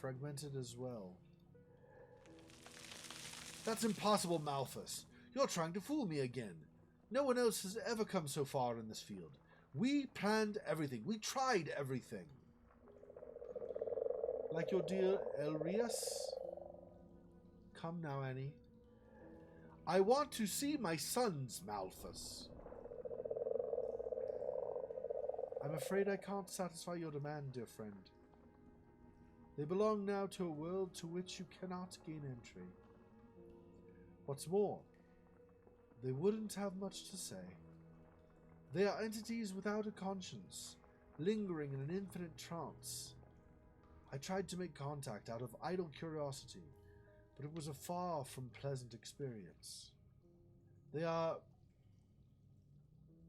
fragmented as well. That's impossible, Malphus. You're trying to fool me again. No one else has ever come so far in this field. We planned everything. We tried everything. Like your dear Elrias? Come now, Annie. I want to see my sons, Malphus. I'm afraid I can't satisfy your demand, dear friend. They belong now to a world to which you cannot gain entry. What's more, they wouldn't have much to say. They are entities without a conscience, lingering in an infinite trance. I tried to make contact out of idle curiosity, but it was a far from pleasant experience. They are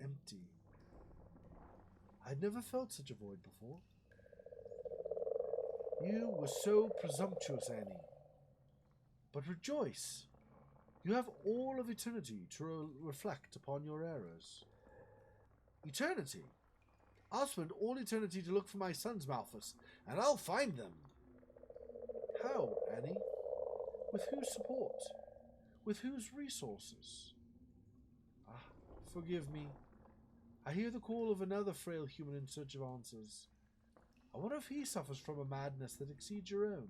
empty. I'd never felt such a void before. You were so presumptuous, Annie. But rejoice. You have all of eternity to reflect upon your errors. Eternity? I'll spend all eternity to look for my sons, Malphus, and I'll find them. How, Annie? With whose support? With whose resources? Ah, forgive me. I hear the call of another frail human in search of answers. I wonder if he suffers from a madness that exceeds your own.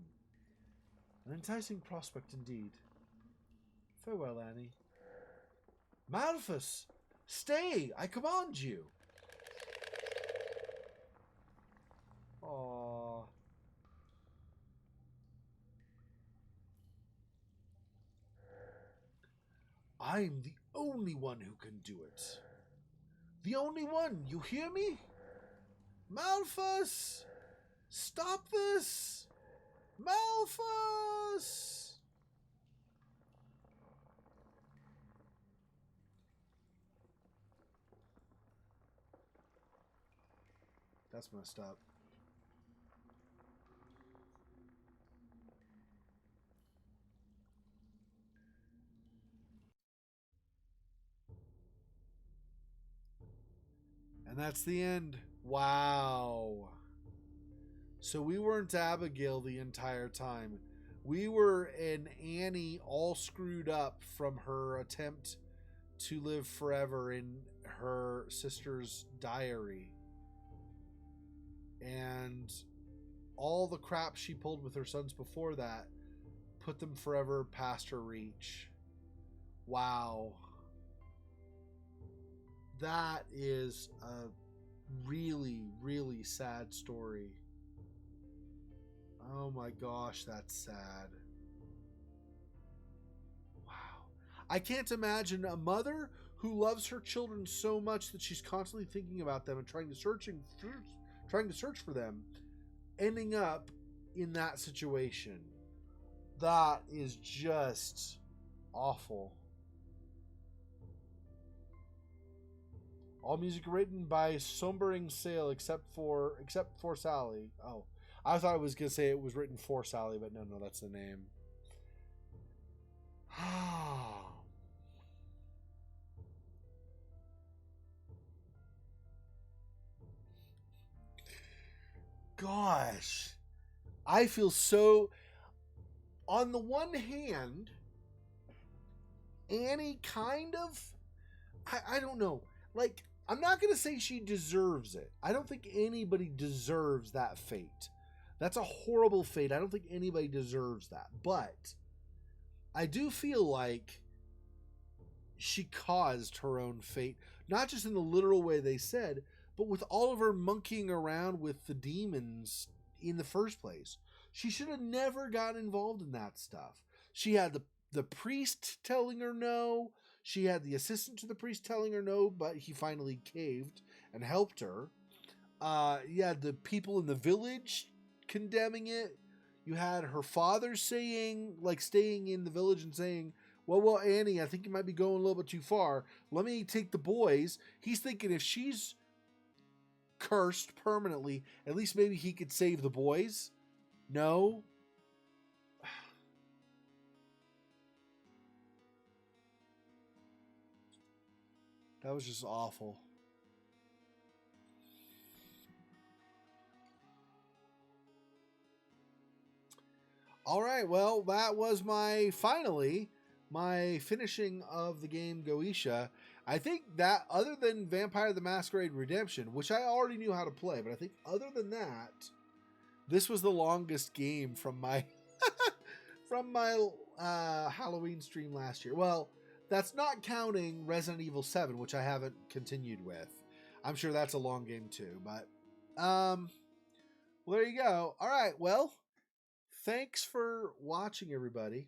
An enticing prospect indeed. Farewell, Annie. Malphus! Stay! I command you! Aww. I'm the only one who can do it. The only one, you hear me? Malphus! Stop this! Malphus! That's messed up. And that's the end. Wow. So we weren't Abigail the entire time. We were an Annie all screwed up from her attempt to live forever in her sister's diary. And all the crap she pulled with her sons before that put them forever past her reach. Wow. That is a really, really sad story. Oh my gosh, that's sad. Wow. I can't imagine a mother who loves her children so much that she's constantly thinking about them and trying to search for them, ending up in that situation. That is just awful. All music written by Sombering Sail except for Sally. Oh, I thought I was gonna say it was written for Sally, but no, that's the name. Gosh, I feel so. On the one hand, Annie kind of. I don't know. Like, I'm not going to say she deserves it. I don't think anybody deserves that fate. That's a horrible fate. I don't think anybody deserves that. But I do feel like she caused her own fate, not just in the literal way they said, but with all of her monkeying around with the demons in the first place. She should have never gotten involved in that stuff. She had the priest telling her no. She had the assistant to the priest telling her no, but he finally caved and helped her. You had the people in the village condemning it. You had her father saying, like, staying in the village and saying, well, Annie, I think you might be going a little bit too far. Let me take the boys. He's thinking if she's cursed permanently, at least maybe he could save the boys. No. That was just awful. All right, well, that was my finishing of the game Goetia. I think that other than Vampire the Masquerade Redemption, which I already knew how to play, but I think other than that, this was the longest game from my from my Halloween stream last year. Well, that's not counting Resident Evil 7, which I haven't continued with. I'm sure that's a long game too, but well, there you go. All right, well, thanks for watching, everybody.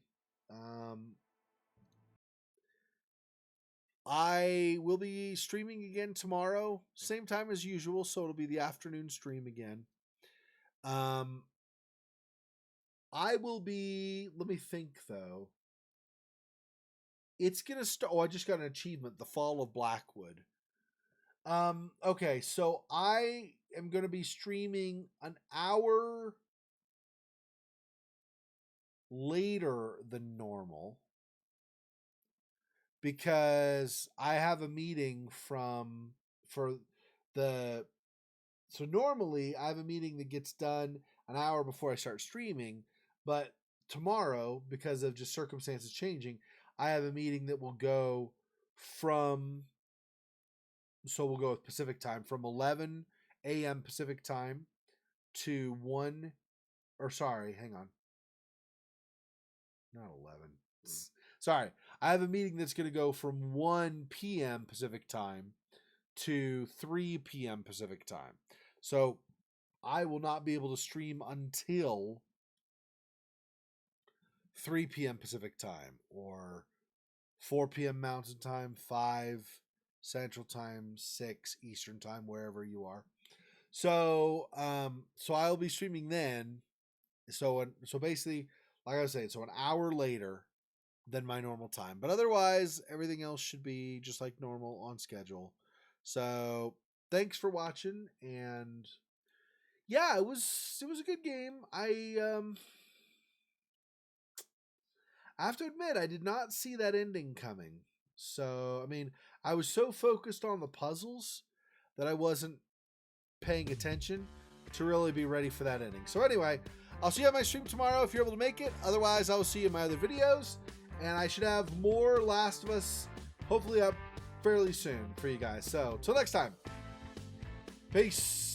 I will be streaming again tomorrow, same time as usual, so it'll be the afternoon stream again. I will be. Let me think though. It's gonna start. Oh, I just got an achievement: the Fall of Blackwood. Okay, so I am gonna be streaming an hour later than normal because I have a meeting for the so normally I have a meeting that gets done an hour before I start streaming, but tomorrow, because of just circumstances changing, I have a meeting that will go from we'll go with Pacific time from 11 a.m. Pacific time to 1 or sorry, hang on. Not 11. Sorry. I have a meeting that's going to go from 1 p.m. Pacific time to 3 p.m. Pacific time. So I will not be able to stream until 3 p.m. Pacific time or 4 p.m. Mountain Time, 5 Central Time, 6 Eastern Time, wherever you are. So I'll be streaming then. So basically, like I was saying, so an hour later than my normal time. But otherwise, everything else should be just like normal on schedule. So thanks for watching, and yeah, it was a good game. I have to admit, I did not see that ending coming. So, I mean, I was so focused on the puzzles that I wasn't paying attention to really be ready for that ending. So anyway, I'll see you on my stream tomorrow if you're able to make it. Otherwise, I will see you in my other videos. And I should have more Last of Us hopefully up fairly soon for you guys. So, till next time. Peace.